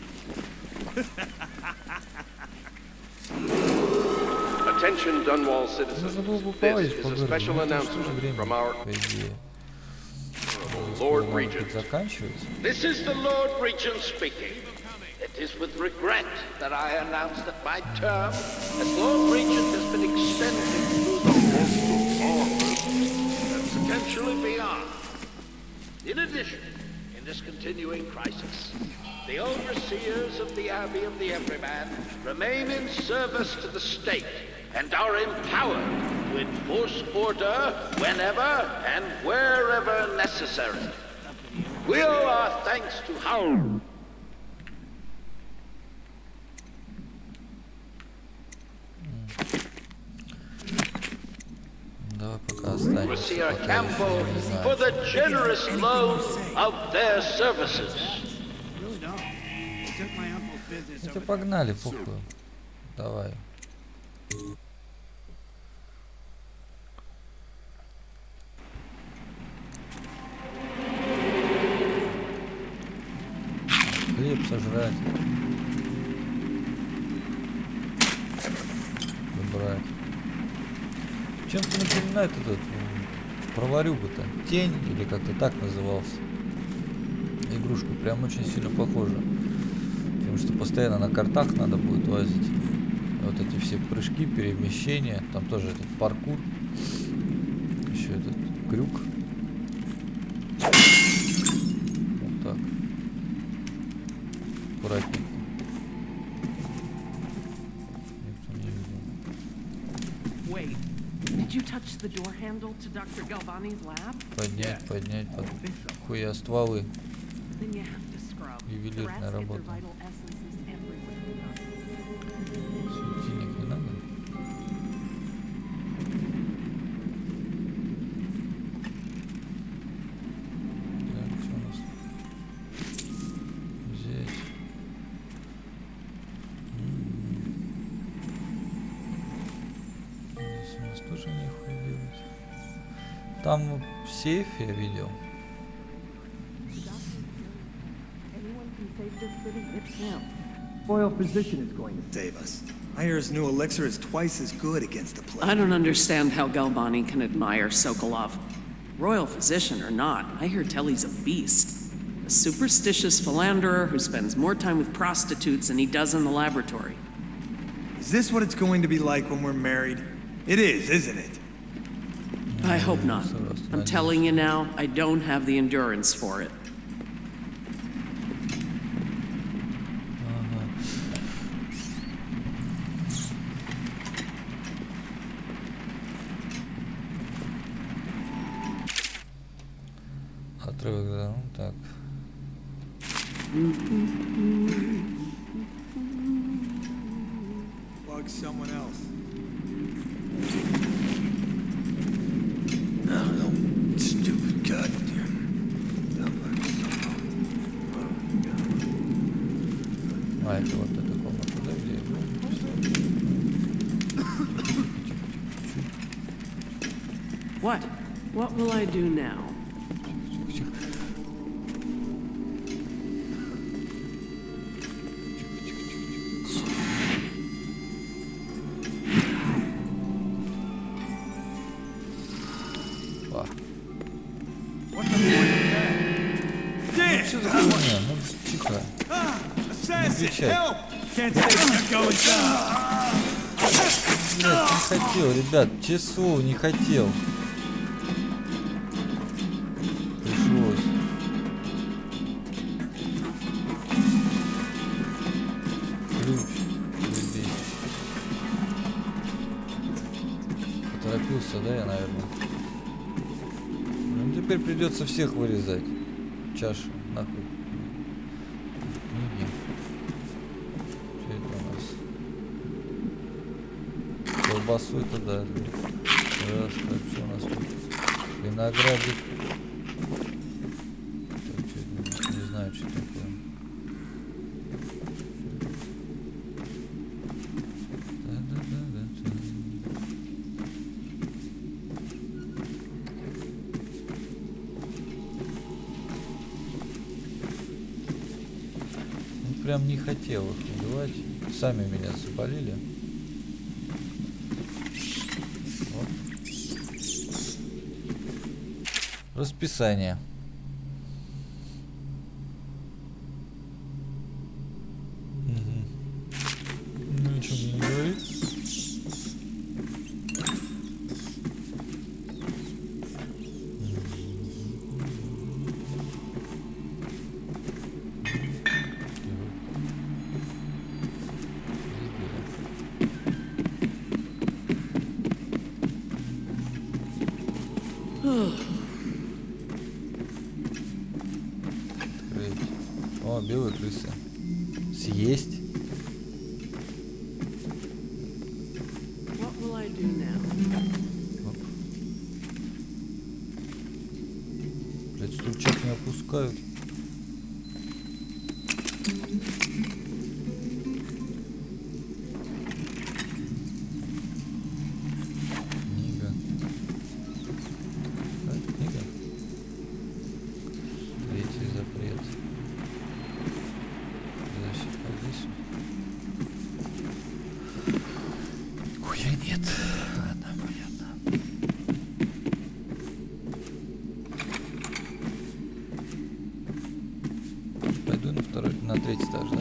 Attention, Dunwall citizens. This is a special announcement from our Lord Regent. This is the Lord Regent speaking. It is with regret that I announce that my term as Lord Regent has been extended through the multiple office and potentially beyond. In addition, in this continuing crisis, the overseers of the Abbey of the Everyman remain in service to the state and are empowered to enforce order whenever and wherever necessary. We owe our thanks to Howard. Overseer Campbell for the generous loan of their services. Это погнали, похуй. Давай. Хлеб сожрать. Убрать. Чем-то напоминает этот проварюга-то. Тень, или как-то так назывался. Игрушка прям очень сильно похожа. Потому что постоянно на картах надо будет лазить. Вот эти все прыжки, перемещения. Там тоже этот паркур. Еще этот крюк. Вот так. Аккуратненько. Никто не видел. Wait, did you touch the door handle to Dr. Galvani's lab? Поднять, поднять, хуя стволы. Then you have to scrub. Ювелирная работа. Светильник не надо? Так, что у нас? Здесь. Здесь у нас тоже нехуй делать. Там в сейфе я видел. Royal physician is going to save us. I hear his new elixir is twice as good against the plague. I don't understand how Galvani can admire Sokolov. Royal physician or not, I hear Telly's a beast. A superstitious philanderer who spends more time with prostitutes than he does in the laboratory. Is this what it's going to be like when we're married? It is, isn't it? I hope not. I'm telling you now, I don't have the endurance for it. Отрывок, да, ну так. Bug someone else. No, stupid goddamn. А, это вот эта комната, да, где я был? What? What will I do now? Не хотел, ребят, часов не хотел. Пришлось. Ключ. Любить. Поторопился, да, я, наверное. Ну, теперь придется всех вырезать. Чашу, нахуй. Книги. Что это у нас? колбасу это да. Раз, так, что у нас тут? Виноградик. Так, что, не знаю, что такое. Ну, прям не хотел их убивать. Сами меня запалили. Вот. Расписание. Ну и что мне говорит? О, белые крысы. Съесть. What will I do now? Оп. Блять, стульчак не опускают. Книга. Так, книга. Третий запрет. Защита Алису. Хуя нет. Ладно, понятно. Пойду на второй, на третий этаж, да.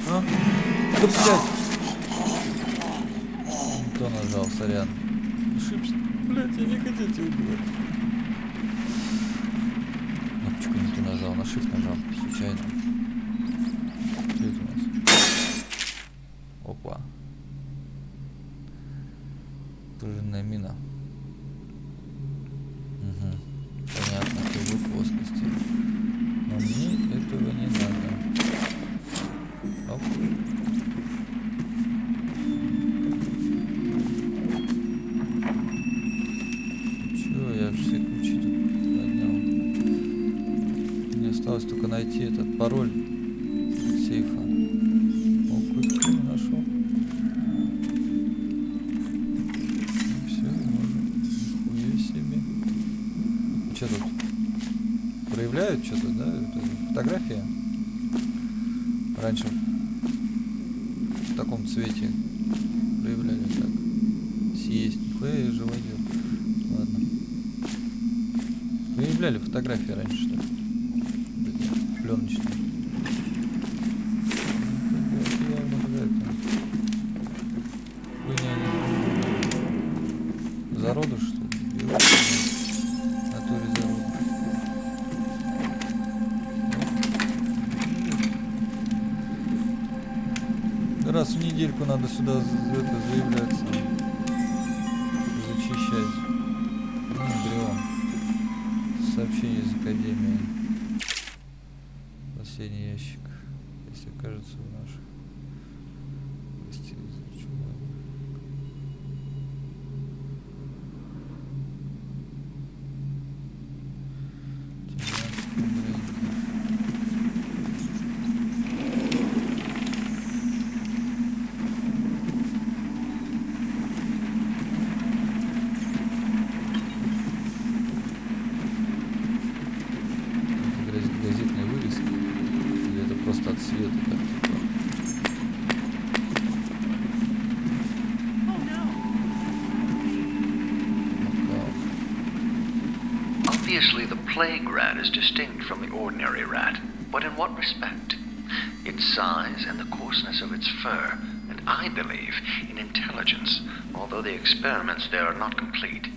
А? Да блядь! Кто нажал, сорян. Ошибся. Блядь, я не хотел тебя убивать. Кнопочку не ту нажал, на shift нажал. Случайно. Что это у нас? Опа. Пружинная мина. Угу. Понятно, кривой плоскости. Но мне этого не надо. Оп. Чего, я все ключи тут поднял. Мне осталось только найти этот пароль от сейфа. О, ключ нашел. Все, можно. Нихуя себе. Что тут? Проявляют что-то, да? Это фотография? Раньше в таком цвете проявляли так. Съесть. Нихуя я живодер. Ладно. Проявляли фотографии раньше, что ли? Пленочные. Зародыш, что ли? Натуре зародыш. Раз в недельку надо сюда заявляться. Зачищать. Эмбрион. Сообщение из Академии. Последний ящик. Если кажется в наших. Газетные вырезки. Или это просто от света как-то. Obviously, the plague rat is distinct from the ordinary rat, but in what respect? Its size and the coarseness of its fur, and I believe in intelligence, although the experiments there are not complete.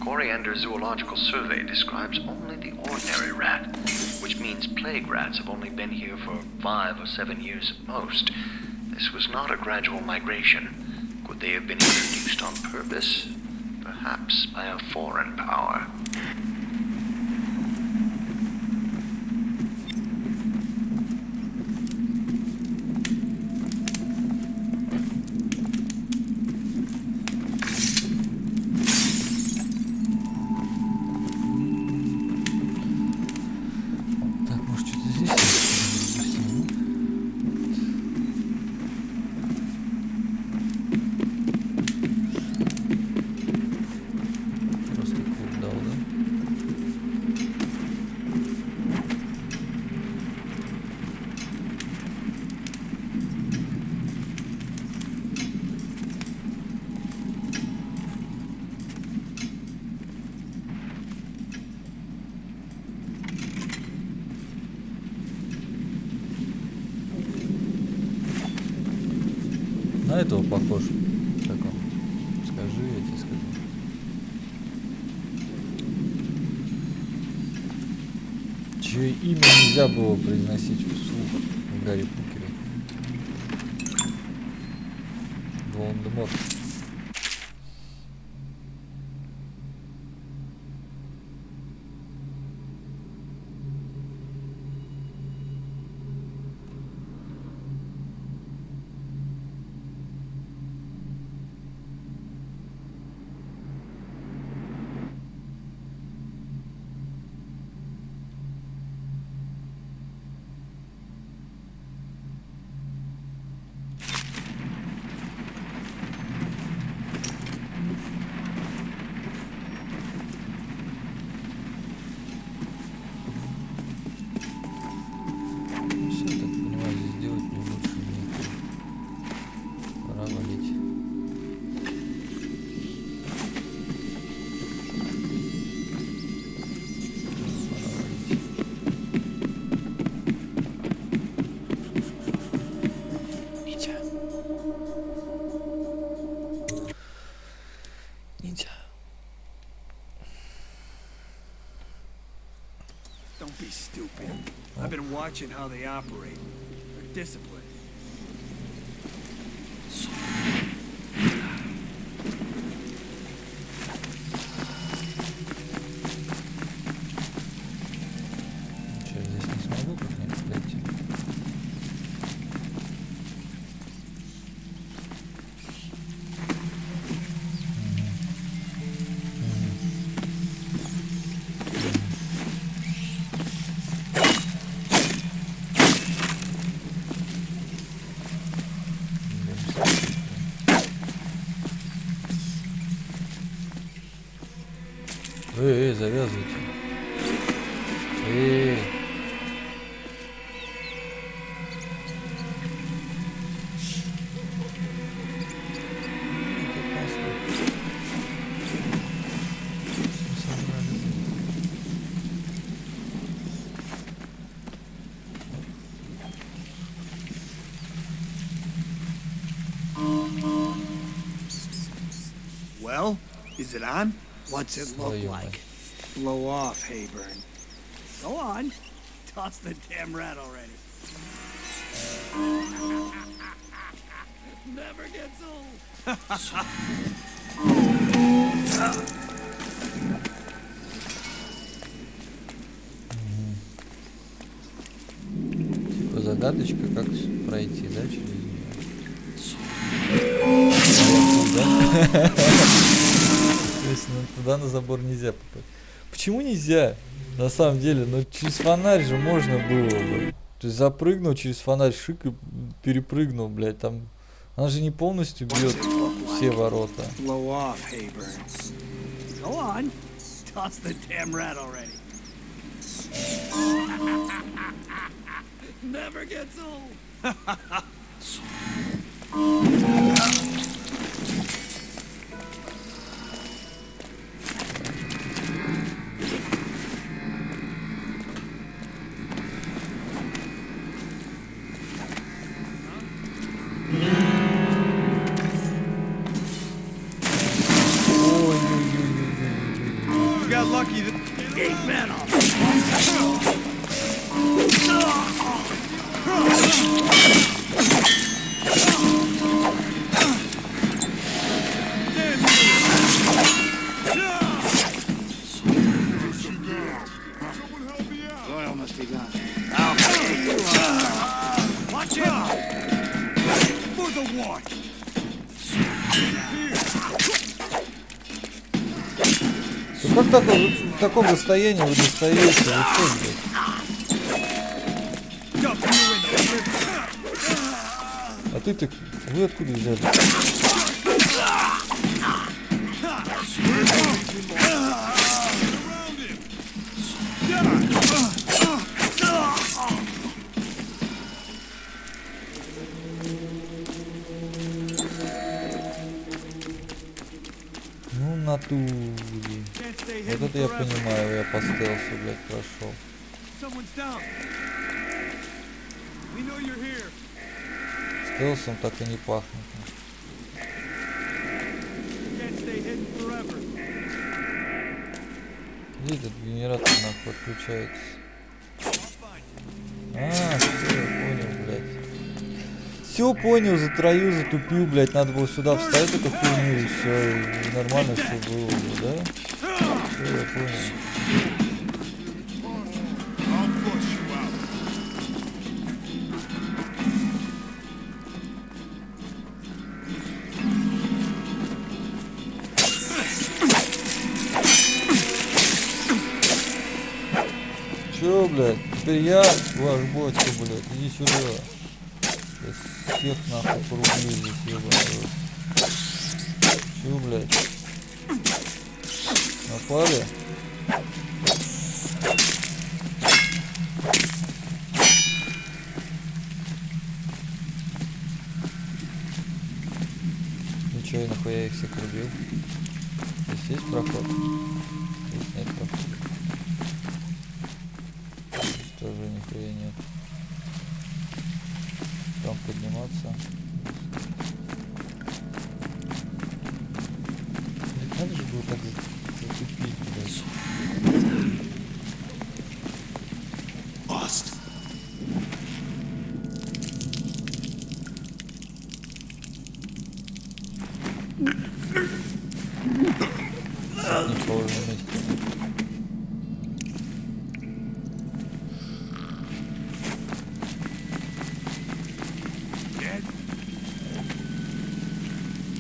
Coriander Zoological Survey describes only the ordinary rat, which means plague rats have only been here for 5 or 7 years at most. This was not a gradual migration. Could they have been introduced on purpose? Perhaps by a foreign power. На этого похож. Как он? Скажи, я тебе скажу. Чье имя нельзя было произносить вслух в Гарри Покере. Волан-де-Морт. Don't be stupid. I've been watching how they operate. They're disciplined. Че, здесь не смогу как-нибудь пройти? Завязывайте. Well, is it on? What's it look like? Blow off, Hayburn. Go on. Toss the damn rat already. Never gets old. Типа загадочка, как пройти, да, через нее? То есть туда на забор нельзя попасть. Почему нельзя? На самом деле, ну через фонарь же можно было бы. То есть запрыгнул через фонарь, шик и перепрыгнул, блядь, там. Она же не полностью бьет все ворота. Watch out! For the one! Ну как так, в таком расстоянии вы достаете? Вы что, блядь? А ты-то... Вы откуда взяли? Ну, натуре. Вот это я понимаю, я по стелсу, блядь, прошел. Стелсом так и не пахнет. Где этот генератор нахуй отключается? А, все, я понял, блядь. Все понял, затрою, затупил, блядь. Надо было сюда вставить эту хуйню и все. И нормально все было, да? Все, я понял. Чё, блядь? Теперь я ваш ботька, блядь. Иди сюда. Я всех нахуй порублю здесь, ебаный. Чё, блядь? Напали? Ничего, и нахуя я их всех рубил? Здесь есть проход? Здесь нет прохода. Тоже нихуя нет. Там подниматься. Надо же было так зацепить, блядь. Lost. Не положено месте.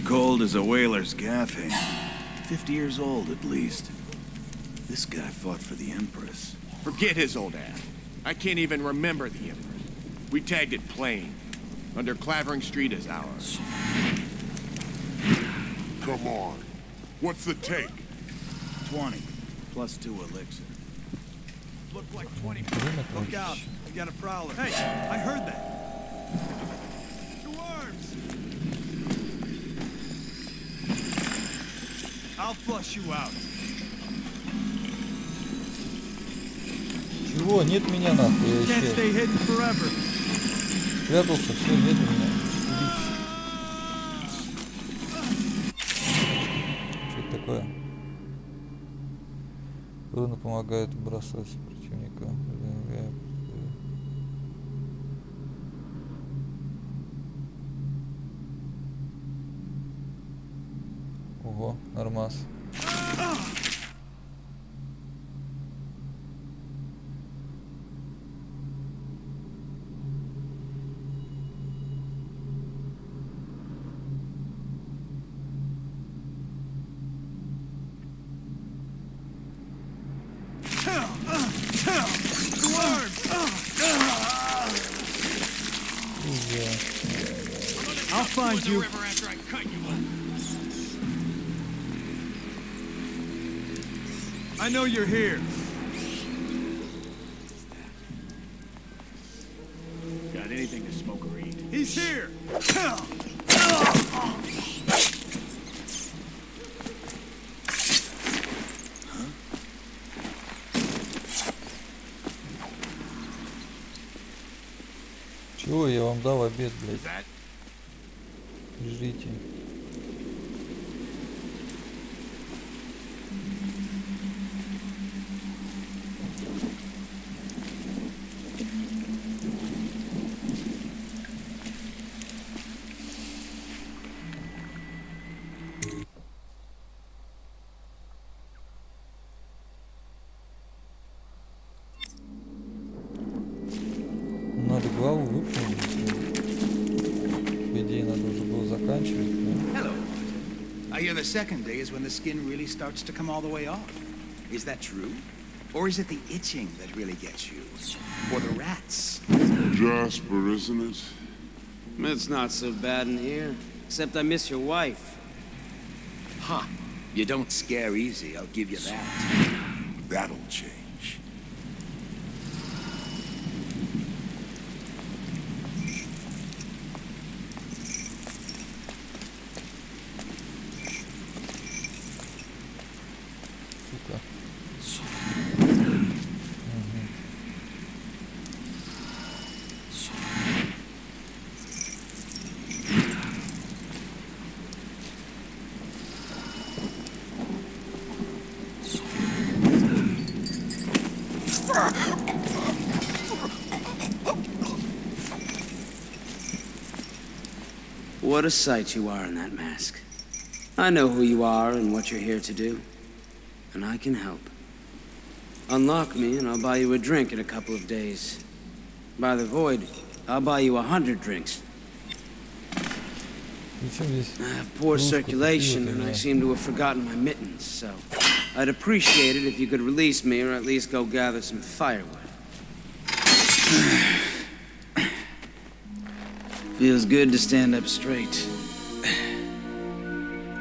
Cold as a whaler's gaffing. 50 years old at least. This guy fought for the Empress. Forget his old ass. I can't even remember the Empress. We tagged it plain. Under Clavering Street is ours. Come on. What's the take? 20. Plus 2 elixir. Look like 20. Look out. I got a prowler. Hey, I heard that. To arms. I'll flush you out. Чего? Нет меня нахуй, я исчез. Спрятался, все, нет меня. Что это такое? Руны помогают бросать противника. Ого, нормас. I'll find you. I know you're here. Got anything to smoke or eat? He's here. Чего я вам дал обед, блядь? Жрите. выполнили. По идее, надо уже было заканчивать, но... Hello. I hear the second day is when the skin really starts to come all the way off. Is that true? Or is it the itching that really gets you? Or the rats? Jasper, isn't it? It's not so bad in here. Except I miss your wife. Huh. You don't scare easy, I'll give you that. That'll change. Сука. What a sight you are in that mask. I know who you are and what you're here to do. And I can help. Unlock me and I'll buy you a drink in a couple of days. By the void, I'll buy you 100 drinks. I have poor circulation and I seem to have forgotten my mittens, so I'd appreciate it if you could release me or at least go gather some firewood. Feels good to stand up straight.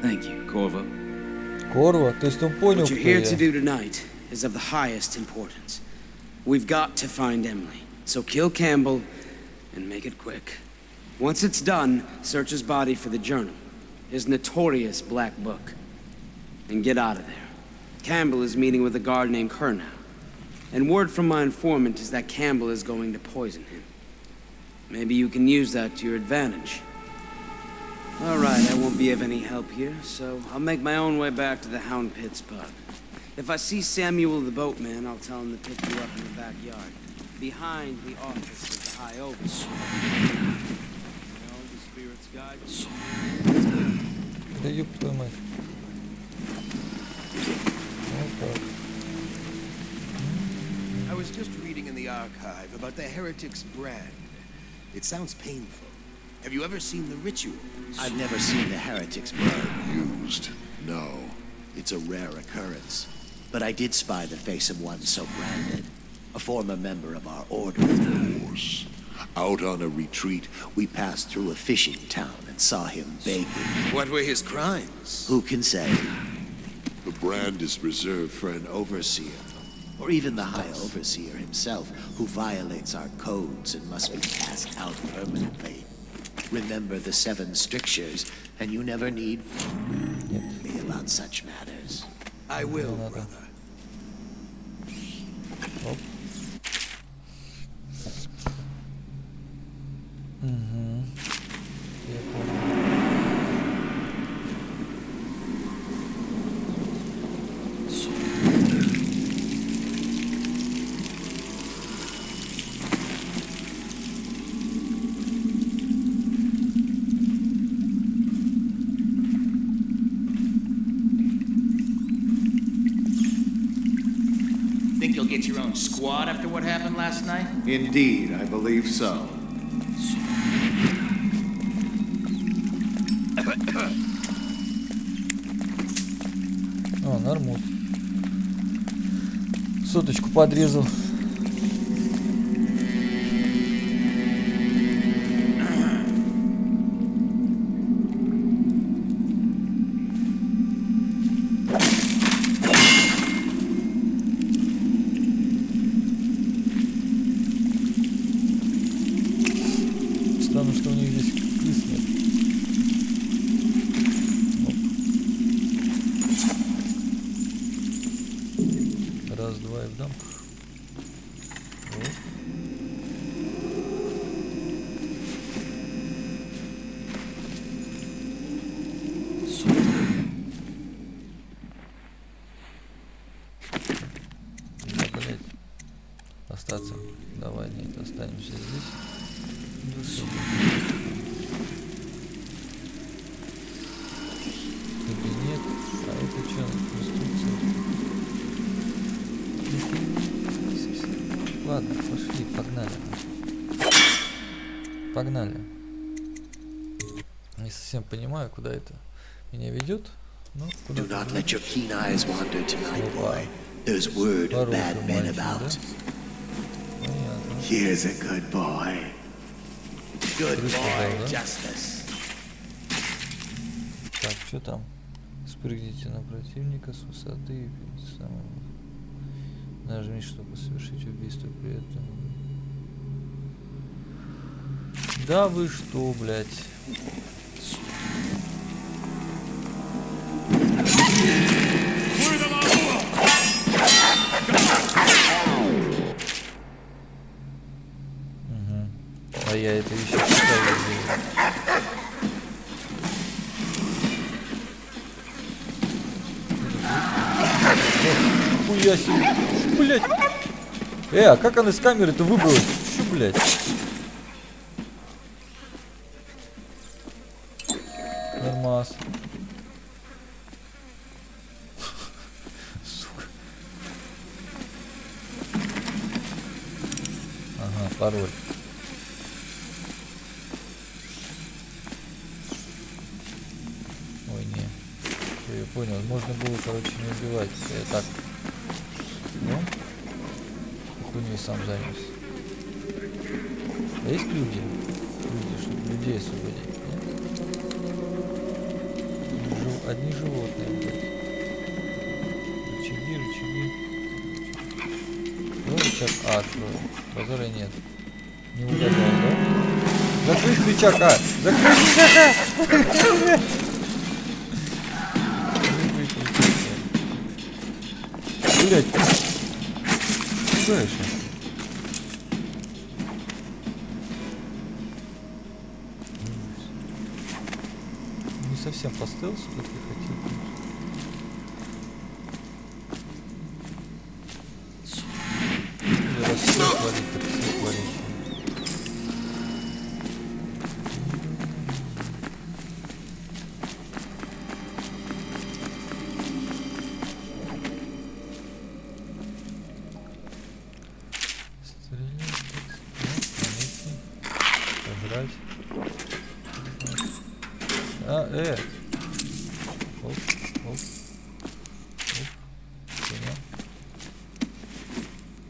Thank you, Corvo. Corvo, то есть он понял, What you're here to do tonight is of the highest importance. We've got to find Emily, so kill Campbell and make it quick. Once it's done, search his body for the journal, his notorious black book, and get out of there. Campbell is meeting with a guard named Kernow, and word from my informant is that Campbell is going to poison him. Maybe you can use that to your advantage. All right, I won't be of any help here, so I'll make my own way back to the Hound Pits pub. If I see Samuel the boatman, I'll tell him to pick you up in the backyard, behind the office of the High Overseer. The spirits guide you. Да ёб твою мать. I was just reading in the archive about the Heretic's brand. It sounds painful. Have you ever seen the ritual? I've never seen the Heretic's blood used. No, it's a rare occurrence. But I did spy the face of one so branded. A former member of our order. Of course. Out on a retreat, we passed through a fishing town and saw him begging. What were his crimes? Who can say? The brand is reserved for an overseer. Or even the High Overseer himself, who violates our codes and must be cast out permanently. Remember the 7 strictures, and you never need me about such matters. I will, brother. Think you'll get your own squad after what happened last night? Indeed, I believe so. А, нормально. Соточку подрезал. Странно, что у них здесь крыс нет. Оп. Раз, два и в дамках. Вот. Да, блядь. Остаться. Давай, нет, останемся здесь. Кабинет. А это что? Инструкция. Ладно, пошли, погнали. Погнали. Не совсем понимаю, куда это меня ведет. Ну, куда Do not let your keen eyes wander tonight, boy. There's word of bad men about. Here's a good boy. Good boy, Justice. Так, что там? Спрыгните на противника с высоты и нажми, чтобы совершить убийство при этом. Да вы что, блядь? Угу. А я это еще ставил. Хуя себе. Блять. А как он из камеры-то выбралась? Что, блять? Нормас. Сука. Ага, пароль. Ой, не. Я понял. Можно было, короче, не убивать. Я так. Ну? Хуйней сам занялся. А есть люди? Люди, чтобы людей освободить. Одни животные, блядь. Рычаги. Ну, рычаг А открою. Базара нет. Не угадал, да? Закрыть рычаг А! Закрыть рычаг А! Блядь. Пугаешь? Не совсем по стелсу, как я хотел. Или раз все творить, так все творить.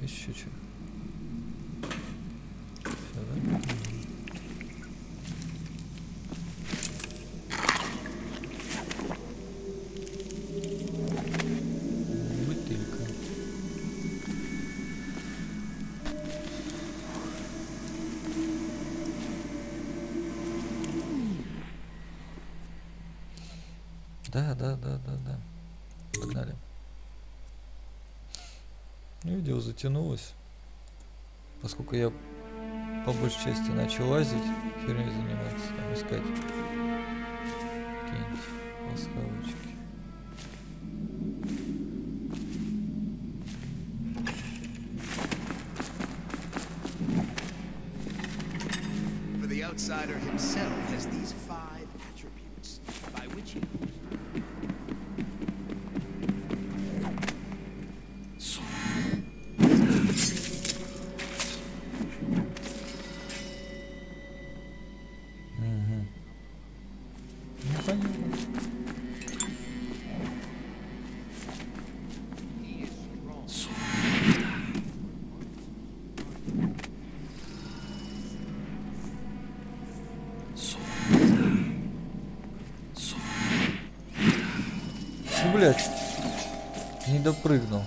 Еще что? Бутылька. Да. Погнали. Видео затянулось, поскольку я по большей части начал лазить, херней заниматься, там, искать какие-нибудь пасхалочки. For the outsider himself has these 5 attributes by which he Блять, не допрыгнул,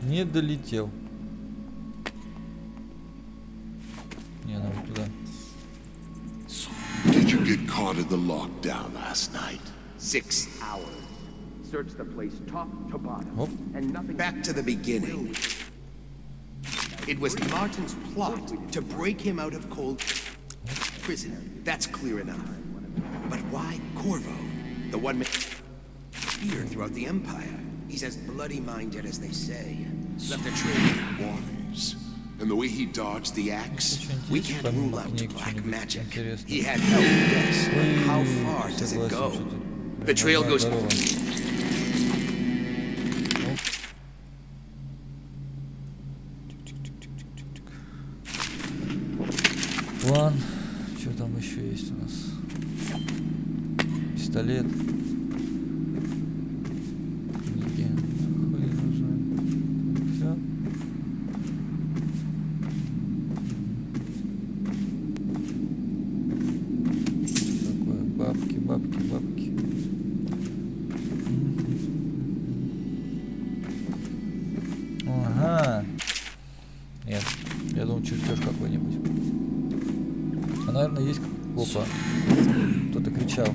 не долетел. Не, надо туда. Did you get caught in the lockdown last night? 6 hours. Search the place top to bottom, Oh. and nothing. Back to the beginning. It was Martin's plot to break him out of cold prison. That's clear enough. But why Corvo? The one here throughout the Empire. He's as bloody-minded as they say. Left a trail. Waters. And the way he dodged the axe? We can't rule out black magic. He had help, yes. But how far does it go? The trail goes... План. Что там еще есть у нас? Пистолет. Книги. Хуй нужны. Все. Такое. Бабки, бабки, бабки. Ага. Нет. Я думал, чертеж какой-нибудь. А, наверное, есть... Опа. Кто-то кричал.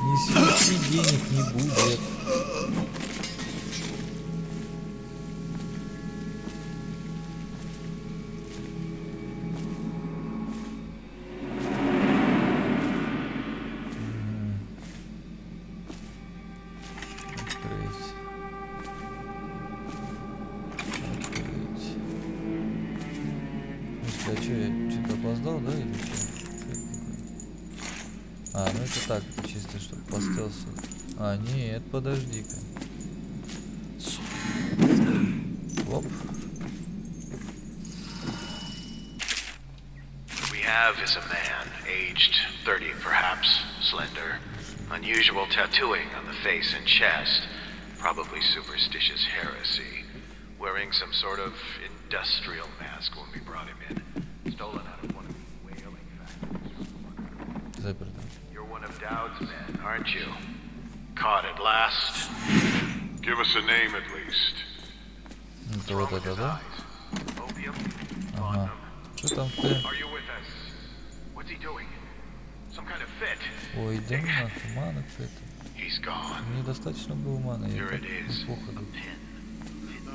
Не свечи, денег не будет. А что, я что-то опоздал, да, или что? А, ну это так, это чисто, чтобы по стелсу. А, нет, подожди-ка. Оп. We have is a man, aged 30 perhaps, slender. Unusual tattooing on the face and chest, probably superstitious heresy. Wearing some sort of industrial mask when we brought him in. Stolen out of one of the whaling factories. You're one of Dowd's men, aren't you? Caught at last. Give us a name at least. Это вот это, да? Ага. Что там ты? Ой, да нахуй, мана какая-то. Мне достаточно было мана, я так неплохо тут.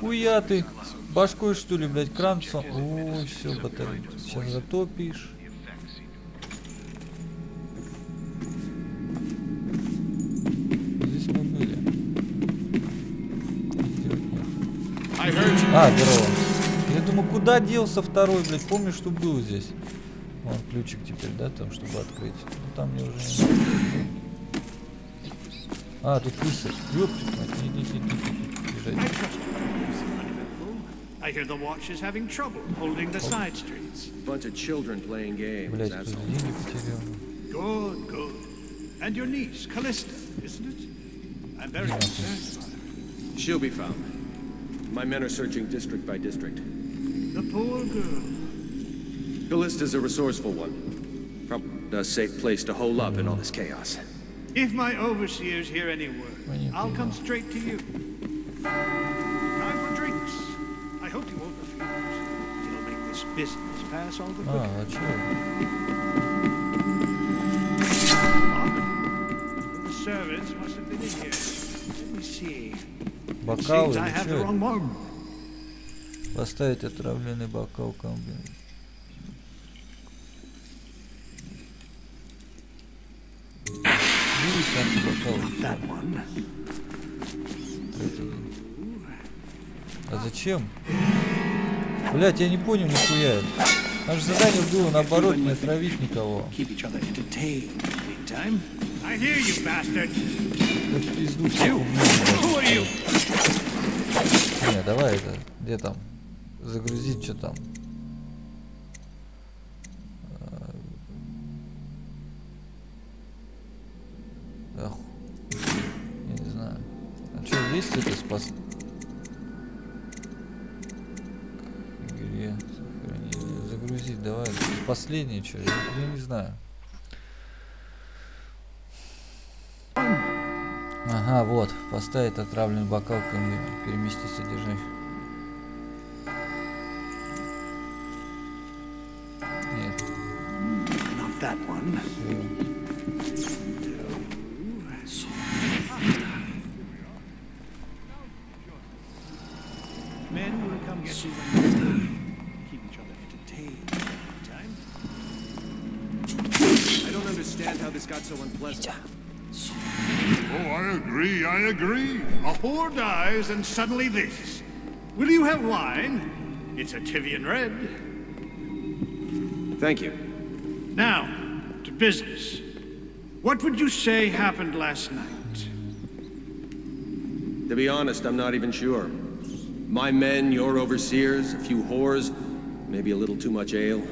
Хуя ты! Башкой что ли, блядь, кранцем? Ой, все, батарея. Сейчас затопишь. Здесь мы были. А, здорово. Я думаю, куда делся второй, блядь? Помнишь, что был здесь? Вон ключик теперь, да, там, чтобы открыть. Ну там мне уже не... А, тут писарь. Ёптик, мать, иди. Бежать. I hear the watch is having trouble holding the side streets. Bunch of children playing games. Блять, тут деньги потерял. Good. And your niece, Callista, isn't it? I'm very concerned about her. She'll be found. My men are searching district by district. The poor girl. Callista's a resourceful one. Probably a safe place to hole up in all this chaos. If my overseers hear any word, I'll come straight to you. Time for drinks. I hope you won't refuse. It'll make this business pass all the quicker. А чё? The servants must have been in here. Let me see. Бокал Seems I или have the чё? wrong one. Поставить отравленный бокал комбин. А зачем? Блять, я не понял нихуя. Наше задание было наоборот не отравить никого. Не, давай это. Где там? Загрузить, что там? Ах, я не знаю. А что, есть это спас? Игре сохранение. Загрузить, давай. Последнее что? Я не знаю. Ага, вот. Поставить отравленный бокал к нему. Переместить содержание. Нет. Not that one. Men will come get you keep each other entertained. Time? I don't understand how this got so unpleasant. Oh, I agree. A whore dies and suddenly this. Will you have wine? It's a Tivian red. Thank you. Now, to business. What would you say happened last night? To be honest, I'm not even sure. My men, your overseers, a few whores, maybe a little too much ale.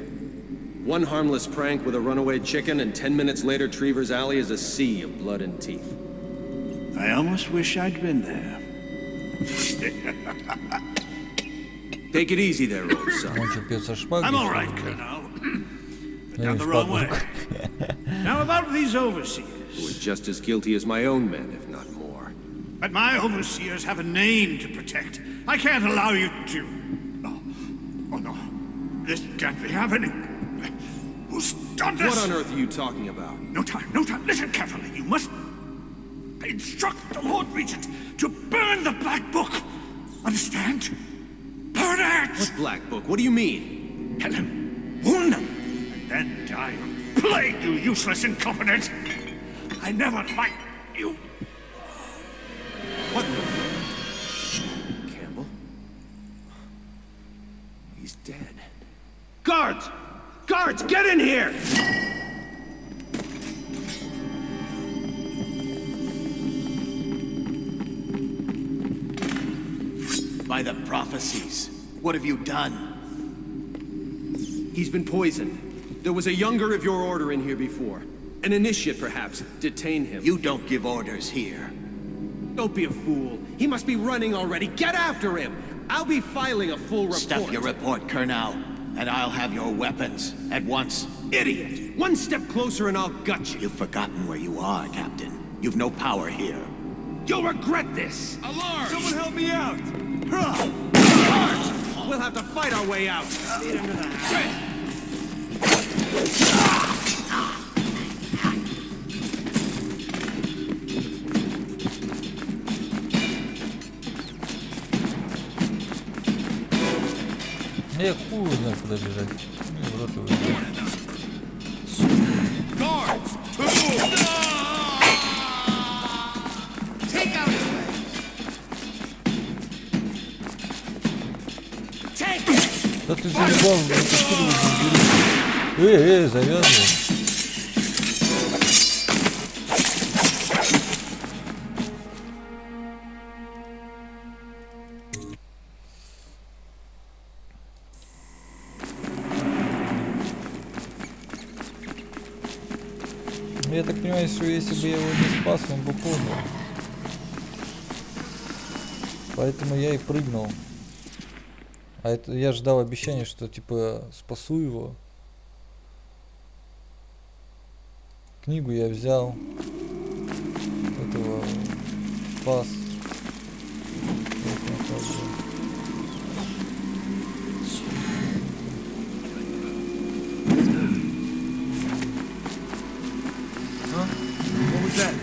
One harmless prank with a runaway chicken, and 10 minutes later, Trevor's Alley is a sea of blood and teeth. I almost wish I'd been there. Take it easy there, old son. I'm all right, Colonel. But down the wrong way. Now about these overseers. Who are just as guilty as my own men, if not more. But my overseers have a name to protect. I can't allow you to... Oh no. This can't be happening. Who's done this? What on earth are you talking about? No time. Listen carefully. You must instruct the Lord Regent to burn the Black Book. Understand? Burn it! What Black Book? What do you mean? Tell him. Warn them. And then die of plague, you useless incompetent. I never liked you. What? Campbell? He's dead. Guards! Guards, get in here! By the prophecies, what have you done? He's been poisoned. There was a younger of your order in here before. An initiate, perhaps. Detain him. You don't give orders here. Don't be a fool. He must be running already. Get after him! I'll be filing a full report. Stuff your report, Colonel, and I'll have your weapons at once. Idiot! One step closer and I'll gut you. You've forgotten where you are, Captain. You've no power here. You'll regret this! Alarm! Someone help me out! Guards! We'll have to fight our way out. Lead him to the house. Я хуй знаю, куда бежать. Мне в рот его бежать. Guards! To move! Take out his legs! Да ты заебал, завязывай. Я так понимаю, что если бы я его не спас, он бы помер. Поэтому я и прыгнул. А это я ждал обещания, что типа спасу его. Книгу я взял. Этого спас. What was that?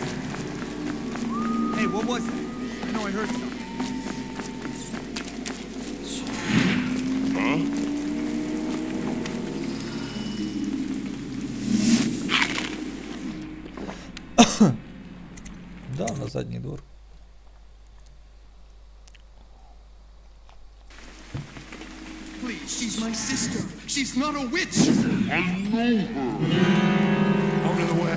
Hey, what was that? I know I heard something. Да, на задний двор. Please, she's my sister. She's not a witch. I know her. Out of the way.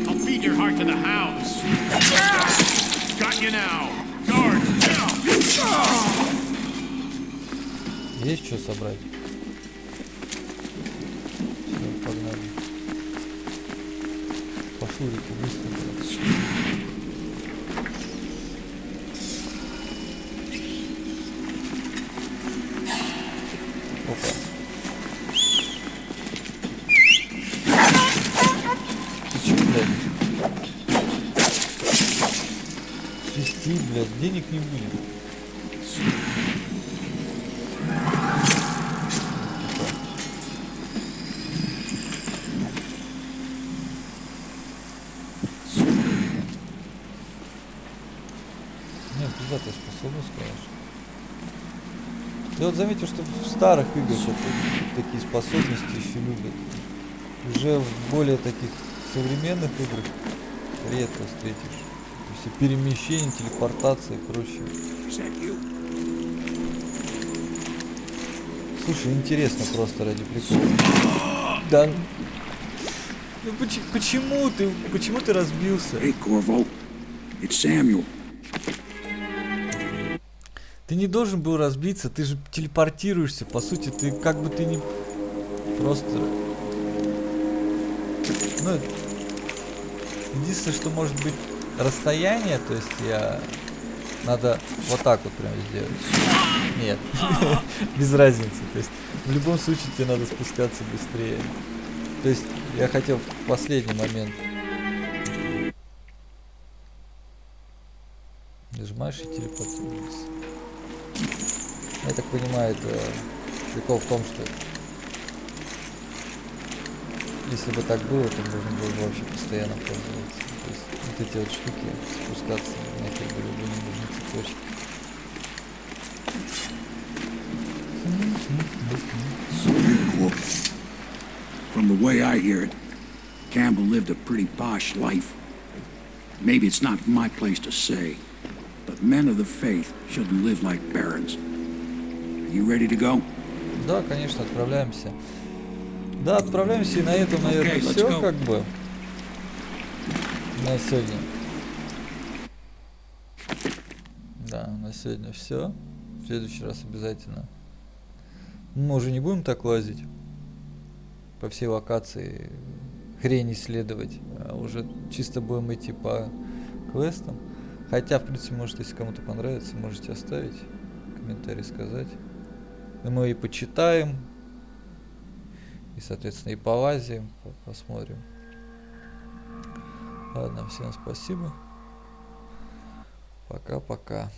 I'll feed your heart to the hounds. Got you now. Guards, Есть что собрать? Все, погнали. По шурику быстро. Опа. Ты чё, блядь? Свисти, блядь, денег не будет. Нет, пиздатая способность, конечно. Ты вот заметил, что в старых играх это такие способности еще любят. Уже в более таких современных играх редко встретишь. Все перемещения, телепортации и прочее. Слушай, интересно просто ради прикола. Да. Ну почему ты разбился? Hey, Corvo. It's Samuel. Ты не должен был разбиться, ты же телепортируешься, по сути, ты как бы ты не просто... Ну, единственное, что может быть расстояние, то есть надо вот так вот прям сделать. Нет, без разницы, то есть в любом случае тебе надо спускаться быстрее. То есть я хотел в последний момент. Нажимаешь и телепортируешься. Я так понимаю, это прикол в том, что если бы так было, то можно было бы вообще постоянно пользоваться. То есть вот эти вот штуки спускаться нафиг были бы не нужны цепочки. From the way I hear it, Campbell lived a pretty posh life. Maybe it's not my place to say, but men of the faith shouldn't live like barons. Are you ready to go? Да, конечно, отправляемся. Да, отправляемся, и на этом, наверное, все как бы на сегодня. Да, на сегодня все. В следующий раз обязательно. Мы уже не будем так лазить по всей локации, хрень исследовать, а уже чисто будем идти по квестам. Хотя, в принципе, может, если кому-то понравится, можете оставить комментарий, сказать. И мы и почитаем, и, соответственно, и полазим, посмотрим. Ладно, всем спасибо. Пока-пока.